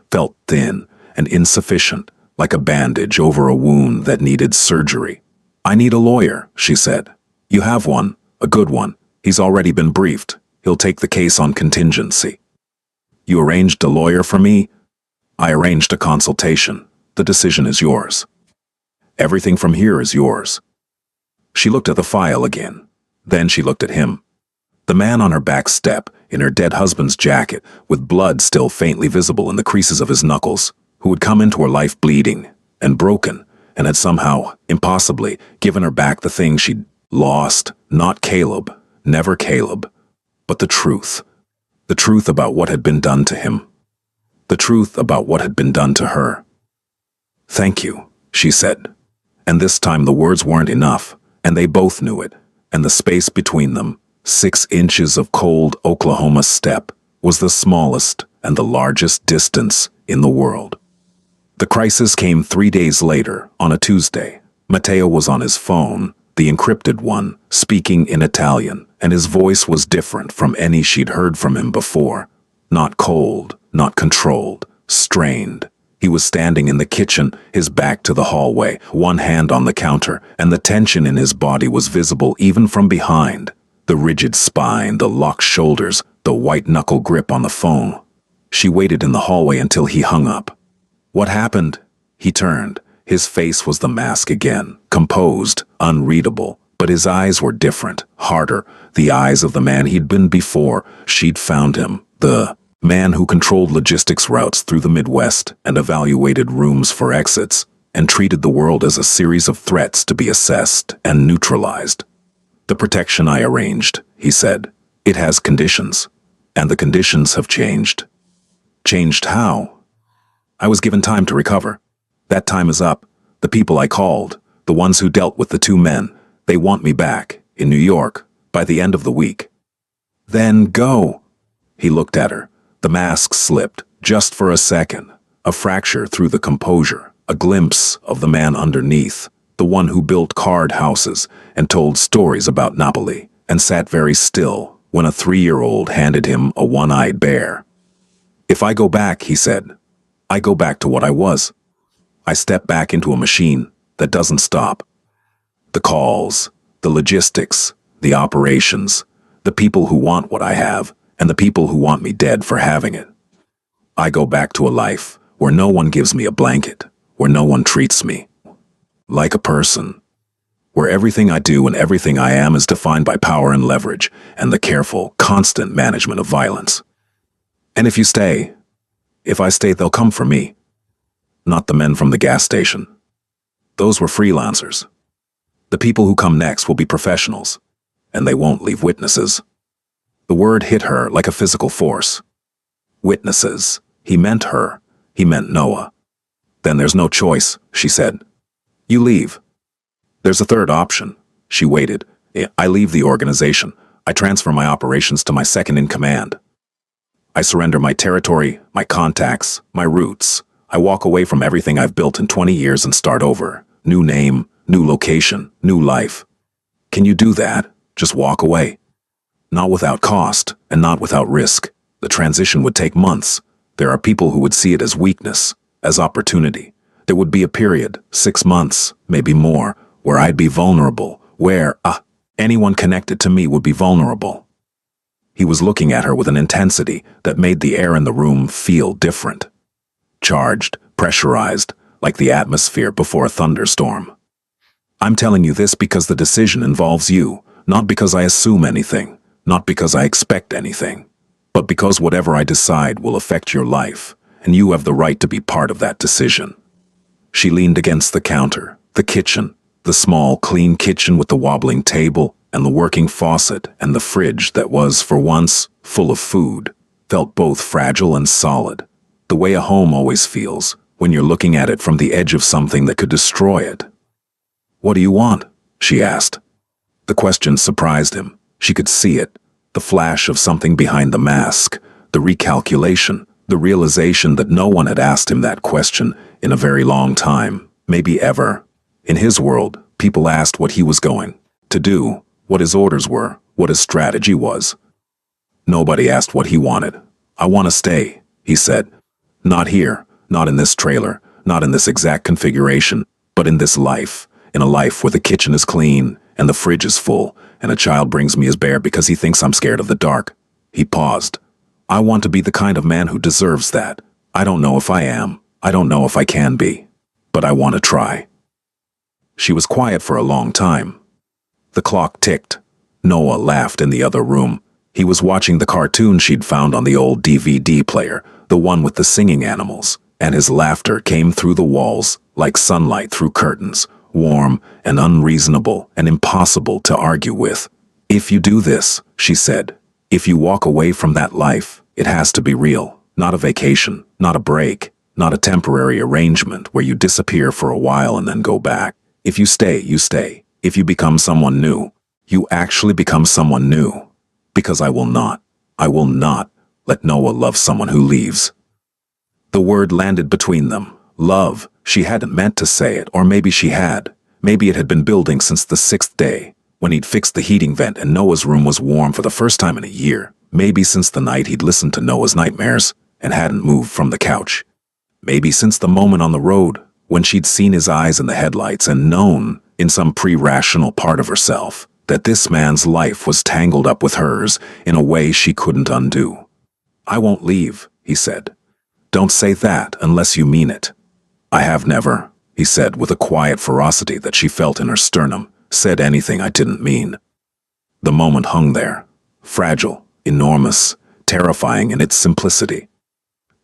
felt thin and insufficient, like a bandage over a wound that needed surgery. "I need a lawyer," she said. "You have one, a good one. He's already been briefed. He'll take the case on contingency." "You arranged a lawyer for me?" "I arranged a consultation. The decision is yours. Everything from here is yours." She looked at the file again. Then she looked at him. The man on her back step, in her dead husband's jacket, with blood still faintly visible in the creases of his knuckles, who had come into her life bleeding and broken, and had somehow, impossibly, given her back the thing she'd lost. Not Caleb, never Caleb, but the truth. The truth about what had been done to him. The truth about what had been done to her. "Thank you," she said. And this time the words weren't enough, and they both knew it, and the space between them, 6 inches of cold Oklahoma steppe, was the smallest and the largest distance in the world. The crisis came 3 days later, on a Tuesday. Mateo was on his phone, the encrypted one, speaking in Italian, and his voice was different from any she'd heard from him before. Not cold, not controlled, strained. He was standing in the kitchen, his back to the hallway, one hand on the counter, and the tension in his body was visible even from behind. The rigid spine, the locked shoulders, the white-knuckle grip on the phone. She waited in the hallway until he hung up. "What happened?" He turned. His face was the mask again, composed, unreadable, but his eyes were different, harder, the eyes of the man he'd been before she'd found him, the man who controlled logistics routes through the Midwest and evaluated rooms for exits, and treated the world as a series of threats to be assessed and neutralized. "The protection I arranged," he said. "It has conditions, and the conditions have changed." "Changed how?" "I was given time to recover. That time is up. The people I called, the ones who dealt with the 2 men, they want me back, in New York, by the end of the week." "Then go." He looked at her. The mask slipped, just for a second. A fracture through the composure, a glimpse of the man underneath, the one who built card houses and told stories about Napoli, and sat very still when a 3-year-old handed him a one-eyed bear. "If I go back," he said, "I go back to what I was. I step back into a machine that doesn't stop. The calls, the logistics, the operations, the people who want what I have, and the people who want me dead for having it. I go back to a life where no one gives me a blanket, where no one treats me like a person, where everything I do and everything I am is defined by power and leverage and the careful, constant management of violence. And if you stay, if I stay, they'll come for me. Not the men from the gas station. Those were freelancers. The people who come next will be professionals, and they won't leave witnesses. The word hit her like a physical force. Witnesses. He meant her. He meant Noah. Then there's no choice, she said. You leave. There's a third option. She waited. I leave the organization. I transfer my operations to my second in command. I surrender my territory, my contacts, my roots. I walk away from everything I've built in 20 years and start over. New name, new location, new life. Can you do that? Just walk away. Not without cost and not without risk. The transition would take months. There are people who would see it as weakness, as opportunity. There would be a period, 6 months, maybe more, where I'd be vulnerable, where, anyone connected to me would be vulnerable. He was looking at her with an intensity that made the air in the room feel different. Charged, pressurized, like the atmosphere before a thunderstorm. I'm telling you this because the decision involves you, not because I assume anything, not because I expect anything, but because whatever I decide will affect your life, and you have the right to be part of that decision. She leaned against the counter, the kitchen, the small, clean kitchen with the wobbling table and the working faucet and the fridge that was, for once, full of food, felt both fragile and solid, the way a home always feels when you're looking at it from the edge of something that could destroy it. What do you want? She asked. The question surprised him. She could see it, the flash of something behind the mask, the recalculation, the realization that no one had asked him that question in a very long time, maybe ever. In his world, people asked what he was going to do, what his orders were, what his strategy was. Nobody asked what he wanted. I want to stay, he said. Not here, not in this trailer, not in this exact configuration, but in this life, in a life where the kitchen is clean and the fridge is full and a child brings me his bear because he thinks I'm scared of the dark. He paused. I want to be the kind of man who deserves that. I don't know if I am. I don't know if I can be. But I want to try. She was quiet for a long time. The clock ticked. Noah laughed in the other room. He was watching the cartoon she'd found on the old DVD player, the one with the singing animals, and his laughter came through the walls like sunlight through curtains, warm and unreasonable and impossible to argue with. If you do this, she said, if you walk away from that life, it has to be real, not a vacation, not a break, not a temporary arrangement where you disappear for a while and then go back. If you stay, you stay. If you become someone new, you actually become someone new. Because I will not let Noah love someone who leaves. The word landed between them. Love. She hadn't meant to say it, or maybe she had. Maybe it had been building since the 6th day, when he'd fixed the heating vent and Noah's room was warm for the first time in a year. Maybe since the night he'd listened to Noah's nightmares and hadn't moved from the couch. Maybe since the moment on the road, when she'd seen his eyes in the headlights and known, in some pre-rational part of herself, that this man's life was tangled up with hers in a way she couldn't undo. I won't leave, he said. Don't say that unless you mean it. I have never, he said with a quiet ferocity that she felt in her sternum, said anything I didn't mean. The moment hung there, fragile, enormous, terrifying in its simplicity.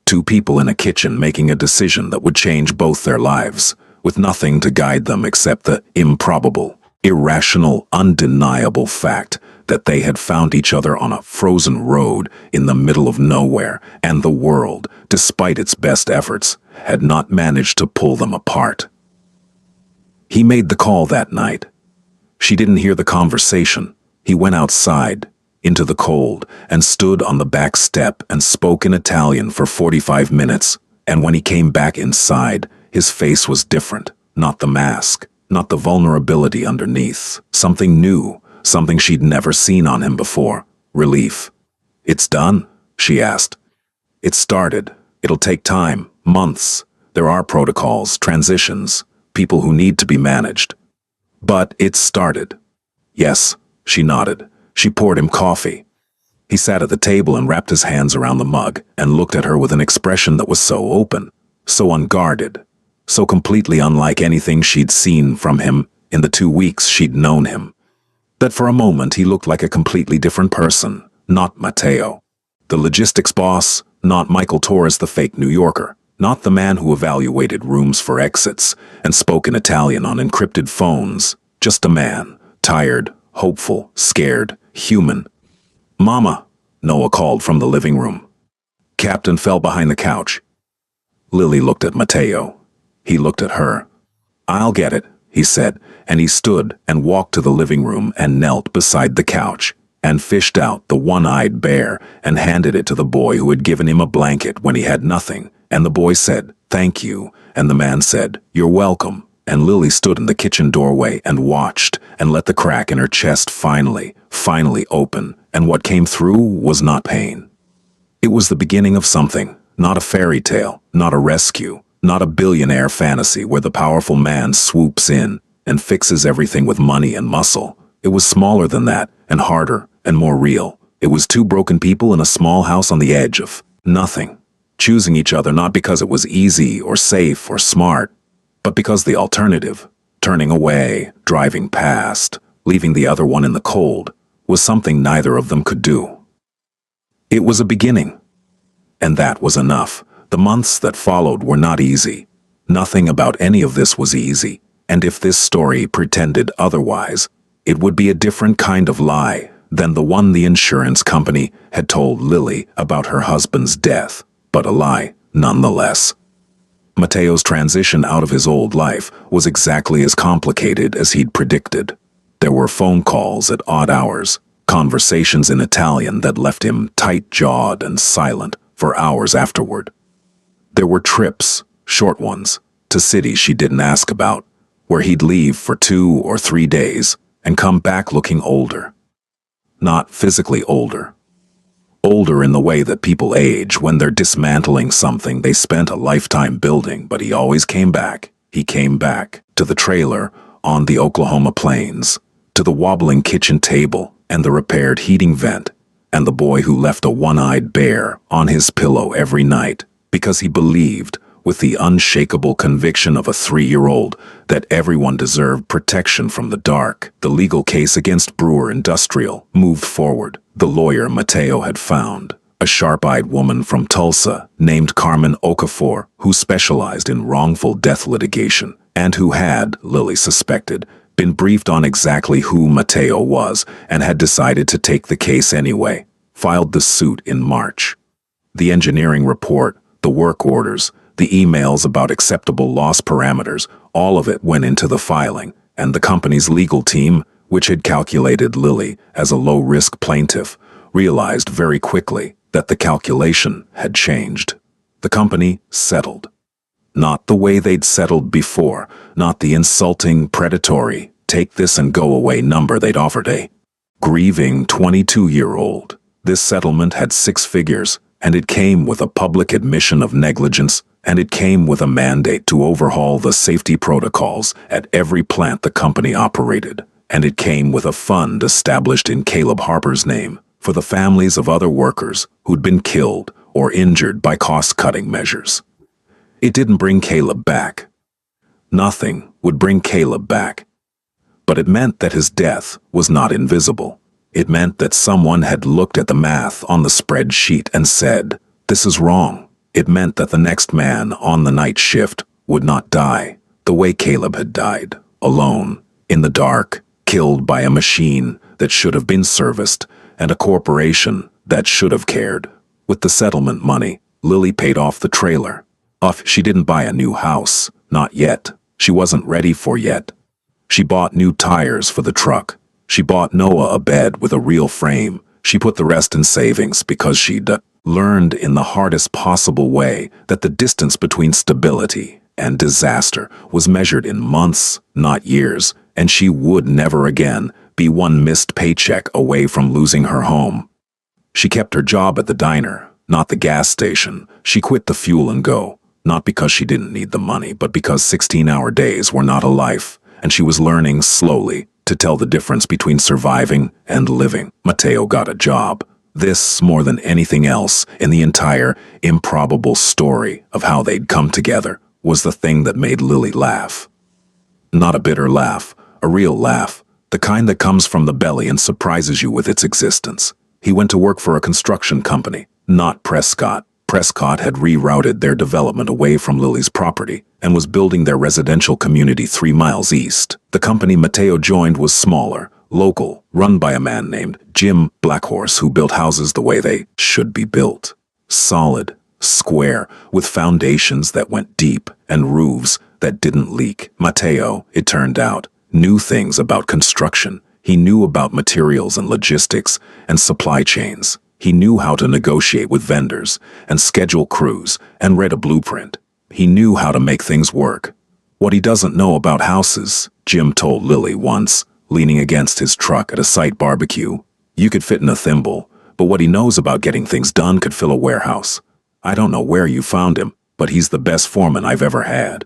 Two people in a kitchen making a decision that would change both their lives, with nothing to guide them except the improbable, irrational, undeniable fact that they had found each other on a frozen road in the middle of nowhere, and the world, despite its best efforts, had not managed to pull them apart. He made the call that night. She didn't hear the conversation. He went outside, into the cold, and stood on the back step and spoke in Italian for 45 minutes, and when he came back inside, his face was different, not the mask, not the vulnerability underneath, something new, something she'd never seen on him before, relief. It's done? She asked. It started. It'll take time, months. There are protocols, transitions, people who need to be managed. But it started. Yes, she nodded. She poured him coffee. He sat at the table and wrapped his hands around the mug and looked at her with an expression that was so open, so unguarded, so completely unlike anything she'd seen from him in the 2 weeks she'd known him, that for a moment he looked like a completely different person, not Matteo, the logistics boss, Not Michael Torres, the fake New Yorker. Not the man who evaluated rooms for exits and spoke in Italian on encrypted phones. Just a man, tired, hopeful, scared, human. "Mama," Noah called from the living room. Captain fell behind the couch. Lily looked at Matteo. He looked at her. "I'll get it," he said, and he stood and walked to the living room and knelt beside the couch and fished out the one-eyed bear and handed it to the boy who had given him a blanket when he had nothing. And the boy said, "Thank you," and the man said, "You're welcome." And Lily stood in the kitchen doorway and watched and let the crack in her chest finally open, and what came through was not pain. It was the beginning of something, not a fairy tale, not a rescue, not a billionaire fantasy where the powerful man swoops in and fixes everything with money and muscle. It was smaller than that, and harder, and more real. It was two broken people in a small house on the edge of nothing, choosing each other not because it was easy or safe or smart, but because the alternative, turning away, driving past, leaving the other one in the cold, was something neither of them could do. It was a beginning, and that was enough. The months that followed were not easy. Nothing about any of this was easy, and if this story pretended otherwise, it would be a different kind of lie than the one the insurance company had told Lily about her husband's death, but a lie nonetheless. Matteo's transition out of his old life was exactly as complicated as he'd predicted. There were phone calls at odd hours, conversations in Italian that left him tight-jawed and silent for hours afterward. There were trips, short ones, to cities she didn't ask about, where he'd leave for 2 or 3 days and come back looking older. Not physically older. Older in the way that people age when they're dismantling something they spent a lifetime building, but he always came back. He came back to the trailer on the Oklahoma plains, to the wobbling kitchen table and the repaired heating vent, and the boy who left a one-eyed bear on his pillow every night because he believed, with the unshakable conviction of a 3-year-old, that everyone deserved protection from the dark. The legal case against Brewer Industrial moved forward. The lawyer Matteo had found, a sharp-eyed woman from Tulsa named Carmen Okafor, who specialized in wrongful death litigation, and who had, Lily suspected, been briefed on exactly who Matteo was and had decided to take the case anyway, filed the suit in March. The engineering report, the work orders, the emails about acceptable loss parameters, all of it went into the filing, and the company's legal team, which had calculated Lily as a low-risk plaintiff, realized very quickly that the calculation had changed. The company settled. Not the way they'd settled before, not the insulting, predatory, take-this-and-go-away number they'd offered a grieving 22-year-old. This settlement had 6 figures, and it came with a public admission of negligence, and it came with a mandate to overhaul the safety protocols at every plant the company operated, and it came with a fund established in Caleb Harper's name for the families of other workers who'd been killed or injured by cost-cutting measures. It didn't bring Caleb back. Nothing would bring Caleb back. But it meant that his death was not invisible. It meant that someone had looked at the math on the spreadsheet and said, "This is wrong." It meant that the next man on the night shift would not die the way Caleb had died, alone, in the dark, killed by a machine that should have been serviced and a corporation that should have cared. With the settlement money, Lily paid off the trailer. She didn't buy a new house, not yet. She wasn't ready for yet. She bought new tires for the truck. She bought Noah a bed with a real frame. She put the rest in savings because she'd learned in the hardest possible way that the distance between stability and disaster was measured in months, not years, and she would never again be one missed paycheck away from losing her home. She kept her job at the diner, not the gas station. She quit the fuel and go, not because she didn't need the money, but because 16-hour days were not a life, and she was learning slowly to tell the difference between surviving and living. Matteo got a job. This, more than anything else in the entire improbable story of how they'd come together, was the thing that made Lily laugh. Not a bitter laugh, a real laugh, the kind that comes from the belly and surprises you with its existence. He went to work for a construction company, not Prescott Prescott had rerouted their development away from Lily's property and was building their residential community 3 miles east. The company Mateo joined was smaller, local, run by a man named Jim Blackhorse who built houses the way they should be built. Solid, square, with foundations that went deep and roofs that didn't leak. Mateo, it turned out, knew things about construction. He knew about materials and logistics and supply chains. He knew how to negotiate with vendors and schedule crews and read a blueprint. He knew how to make things work. What he doesn't know about houses, Jim told Lily once, leaning against his truck at a site barbecue. You could fit in a thimble, but what he knows about getting things done could fill a warehouse. I don't know where you found him, but he's the best foreman I've ever had.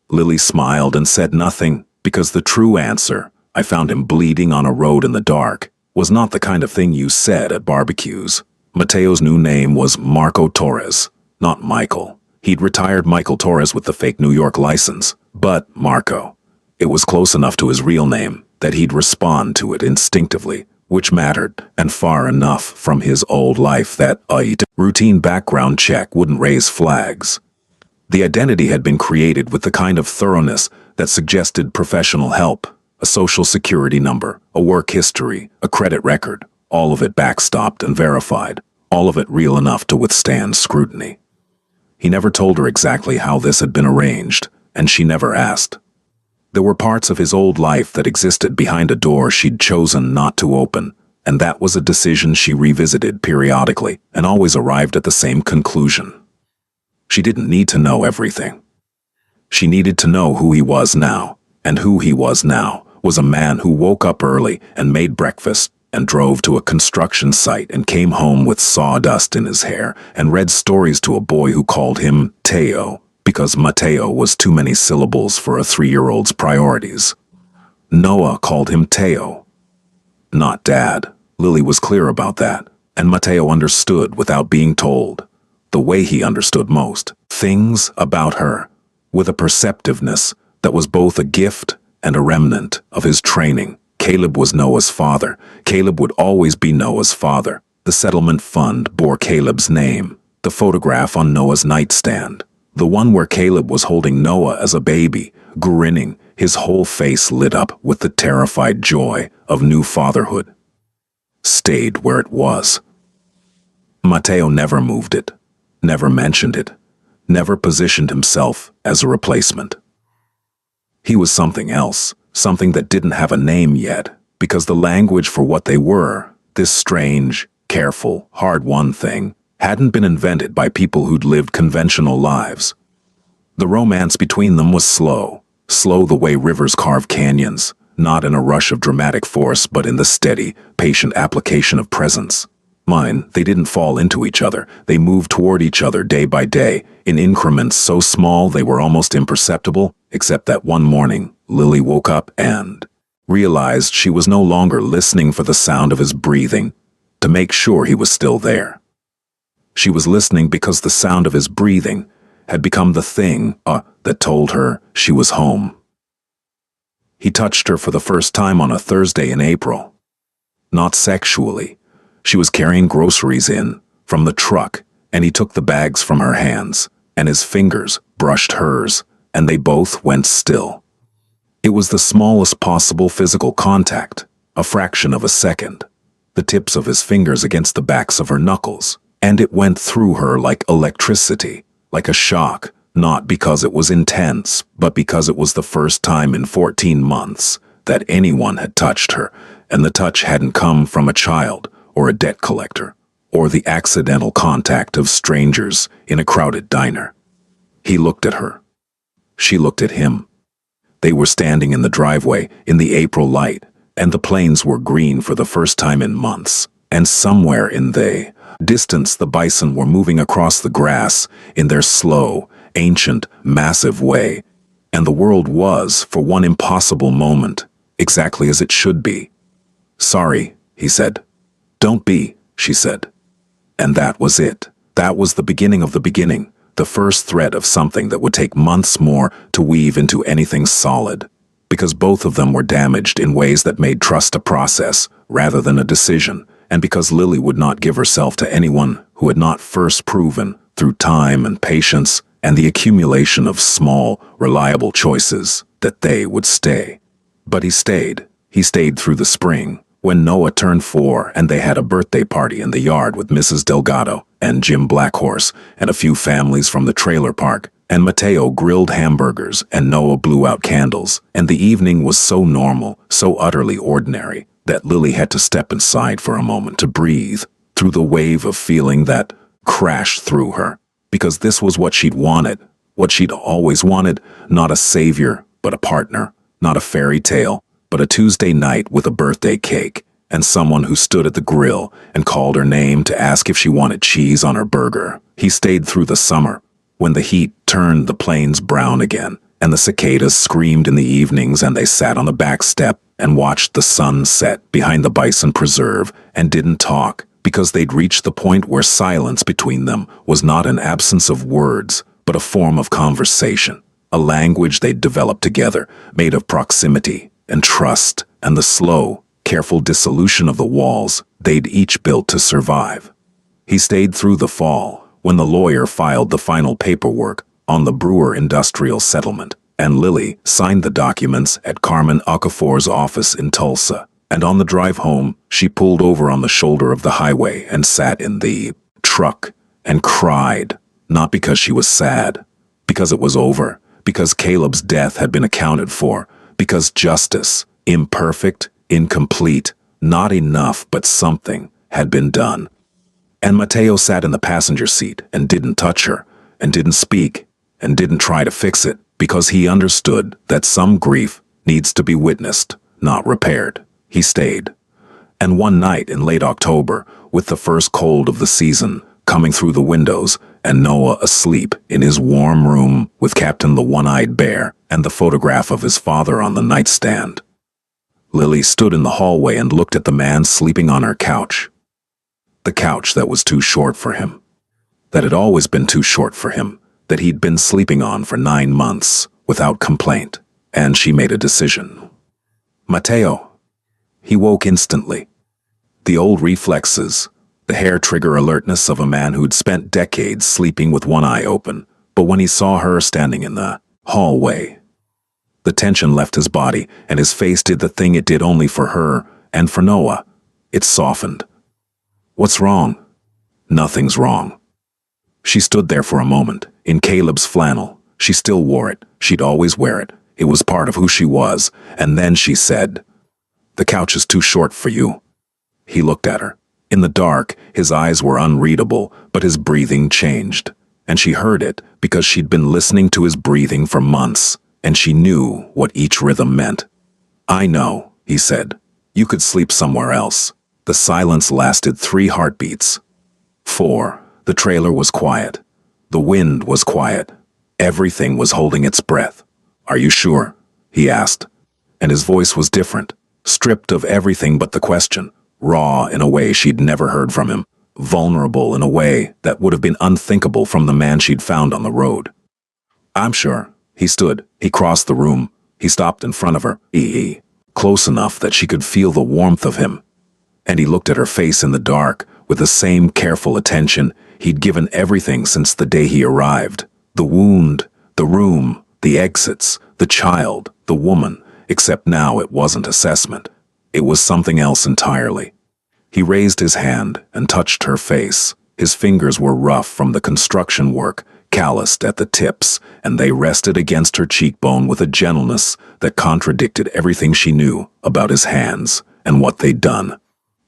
Lily smiled and said nothing, because the true answer, I found him bleeding on a road in the dark, was not the kind of thing you said at barbecues. Mateo's new name was Marco Torres, not Michael. He'd retired Michael Torres with the fake New York license, but Marco. It was close enough to his real name that he'd respond to it instinctively, which mattered, and far enough from his old life that a routine background check wouldn't raise flags. The identity had been created with the kind of thoroughness that suggested professional help. A social security number, a work history, a credit record, all of it backstopped and verified, all of it real enough to withstand scrutiny. He never told her exactly how this had been arranged, and she never asked. There were parts of his old life that existed behind a door she'd chosen not to open, and that was a decision she revisited periodically and always arrived at the same conclusion. She didn't need to know everything. She needed to know who he was now, and who he was now was a man who woke up early and made breakfast and drove to a construction site and came home with sawdust in his hair and read stories to a boy who called him Teo because Mateo was too many syllables for a 3-year-old's priorities. Noah called him Teo, not Dad. Lily was clear about that, and Mateo understood without being told, the way he understood most things about her, with a perceptiveness that was both a gift and a remnant of his training. Caleb was Noah's father. Caleb would always be Noah's father. The settlement fund bore Caleb's name. The photograph on Noah's nightstand, the one where Caleb was holding Noah as a baby, grinning, his whole face lit up with the terrified joy of new fatherhood, stayed where it was. Mateo never moved it, never mentioned it, never positioned himself as a replacement. He was something else, something that didn't have a name yet, because the language for what they were, this strange, careful, hard-won thing, hadn't been invented by people who'd lived conventional lives. The romance between them was slow the way rivers carve canyons, not in a rush of dramatic force but in the steady, patient application of presence. They didn't fall into each other. They moved toward each other day by day, in increments so small they were almost imperceptible, except that one morning, Lily woke up and realized she was no longer listening for the sound of his breathing, to make sure he was still there. She was listening because the sound of his breathing had become the thing that told her she was home. He touched her for the first time on a Thursday in April. Not sexually. She was carrying groceries in from the truck, and he took the bags from her hands, and his fingers brushed hers, and they both went still. It was the smallest possible physical contact, a fraction of a second, the tips of his fingers against the backs of her knuckles, and it went through her like electricity, like a shock, not because it was intense, but because it was the first time in 14 months that anyone had touched her, and the touch hadn't come from a child, or a debt collector, or the accidental contact of strangers in a crowded diner. He looked at her. She looked at him. They were standing in the driveway in the April light, and the plains were green for the first time in months, and somewhere in the distance the bison were moving across the grass in their slow, ancient, massive way, and the world was, for one impossible moment, exactly as it should be. "Sorry," he said. "Don't be," she said. And that was it. That was the beginning of the beginning, the first thread of something that would take months more to weave into anything solid, because both of them were damaged in ways that made trust a process rather than a decision, and because Lily would not give herself to anyone who had not first proven, through time and patience and the accumulation of small, reliable choices, that they would stay. But he stayed. He stayed through the spring, when Noah turned 4 and they had a birthday party in the yard with Mrs. Delgado and Jim Blackhorse and a few families from the trailer park, and Mateo grilled hamburgers and Noah blew out candles, and the evening was so normal, so utterly ordinary, that Lily had to step inside for a moment to breathe through the wave of feeling that crashed through her, because this was what she'd wanted, what she'd always wanted, not a savior, but a partner, not a fairy tale, but a Tuesday night with a birthday cake, and someone who stood at the grill and called her name to ask if she wanted cheese on her burger. He stayed through the summer, when the heat turned the plains brown again, and the cicadas screamed in the evenings, and they sat on the back step and watched the sun set behind the bison preserve and didn't talk, because they'd reached the point where silence between them was not an absence of words, but a form of conversation, a language they'd developed together, made of proximity and trust and the slow, careful dissolution of the walls they'd each built to survive. He stayed through the fall, when the lawyer filed the final paperwork on the Brewer Industrial Settlement, and Lily signed the documents at Carmen Okafor's office in Tulsa. And on the drive home, she pulled over on the shoulder of the highway and sat in the truck and cried, not because she was sad, because it was over, because Caleb's death had been accounted for, because justice, imperfect, incomplete, not enough but something, had been done. And Mateo sat in the passenger seat and didn't touch her, and didn't speak, and didn't try to fix it, because he understood that some grief needs to be witnessed, not repaired. He stayed. And one night in late October, with the first cold of the season coming through the windows, and Noah asleep in his warm room with Captain the One-Eyed Bear and the photograph of his father on the nightstand, Lily stood in the hallway and looked at the man sleeping on her couch. The couch that was too short for him, that had always been too short for him, that he'd been sleeping on for 9 months without complaint. And she made a decision. Mateo. He woke instantly. The old reflexes, the hair-trigger alertness of a man who'd spent decades sleeping with one eye open. But when he saw her standing in the hallway, the tension left his body, and his face did the thing it did only for her and for Noah. It softened. What's wrong? Nothing's wrong. She stood there for a moment, in Caleb's flannel. She still wore it. She'd always wear it. It was part of who she was. And then she said, "The couch is too short for you." He looked at her. In the dark, his eyes were unreadable, but his breathing changed. And she heard it because she'd been listening to his breathing for months, and she knew what each rhythm meant. "I know," he said. "You could sleep somewhere else." The silence lasted 3 heartbeats. 4. The trailer was quiet. The wind was quiet. Everything was holding its breath. "Are you sure?" he asked. And his voice was different, stripped of everything but the question, raw in a way she'd never heard from him, vulnerable in a way that would have been unthinkable from the man she'd found on the road. "I'm sure." He stood. He crossed the room. He stopped in front of her, close enough that she could feel the warmth of him. And he looked at her face in the dark with the same careful attention he'd given everything since the day he arrived. The wound, the room, the exits, the child, the woman, except now it wasn't assessment. It was something else entirely. He raised his hand and touched her face. His fingers were rough from the construction work, calloused at the tips, and they rested against her cheekbone with a gentleness that contradicted everything she knew about his hands and what they'd done.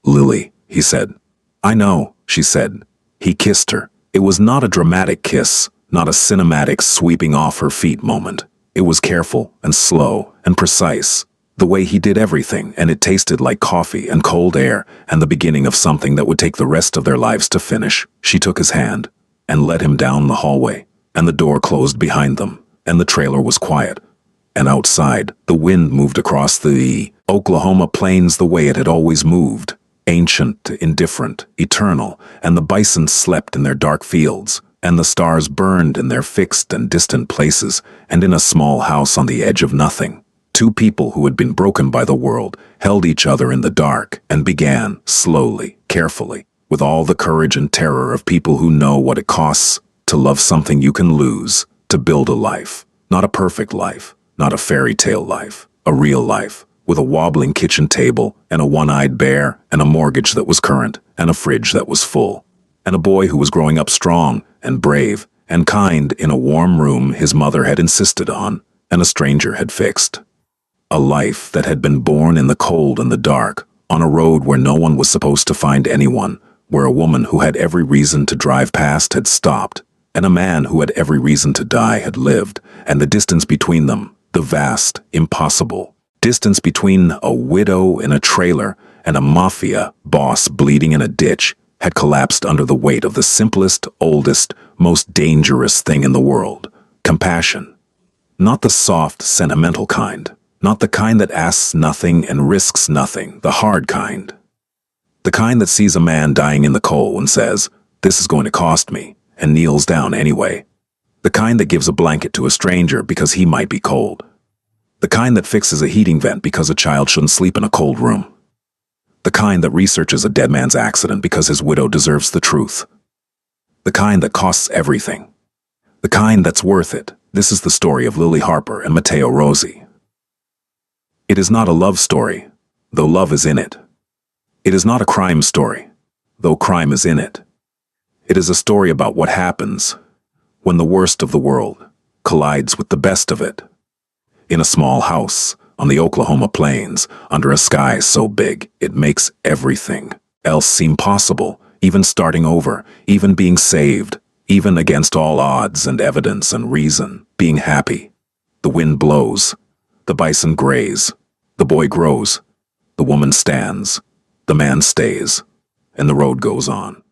"Lily," he said. "I know," she said. He kissed her. It was not a dramatic kiss, not a cinematic sweeping off her feet moment. It was careful and slow and precise, the way he did everything, and it tasted like coffee and cold air and the beginning of something that would take the rest of their lives to finish. She took his hand and led him down the hallway, and the door closed behind them, and the trailer was quiet. And outside, the wind moved across the Oklahoma plains the way it had always moved, ancient, indifferent, eternal, and the bison slept in their dark fields, and the stars burned in their fixed and distant places, and in a small house on the edge of nothing. 2 people who had been broken by the world held each other in the dark and began, slowly, carefully, with all the courage and terror of people who know what it costs to love something you can lose, to build a life. Not a perfect life, not a fairy tale life, a real life, with a wobbling kitchen table and a one-eyed bear and a mortgage that was current and a fridge that was full, and a boy who was growing up strong and brave and kind in a warm room his mother had insisted on and a stranger had fixed. A life that had been born in the cold and the dark, on a road where no one was supposed to find anyone, where a woman who had every reason to drive past had stopped, and a man who had every reason to die had lived, and the distance between them, the vast, impossible distance between a widow in a trailer and a mafia boss bleeding in a ditch, had collapsed under the weight of the simplest, oldest, most dangerous thing in the world: compassion. Not the soft, sentimental kind. Not the kind that asks nothing and risks nothing, the hard kind. The kind that sees a man dying in the coal and says, "This is going to cost me," and kneels down anyway. The kind that gives a blanket to a stranger because he might be cold. The kind that fixes a heating vent because a child shouldn't sleep in a cold room. The kind that researches a dead man's accident because his widow deserves the truth. The kind that costs everything. The kind that's worth it. This is the story of Lily Harper and Matteo Rossi. It is not a love story, though love is in it. It is not a crime story, though crime is in it. It is a story about what happens when the worst of the world collides with the best of it. In a small house on the Oklahoma plains, under a sky so big it makes everything else seem possible, even starting over, even being saved, even against all odds and evidence and reason, being happy. The wind blows, the bison graze, the boy grows, the woman stands, the man stays, and the road goes on.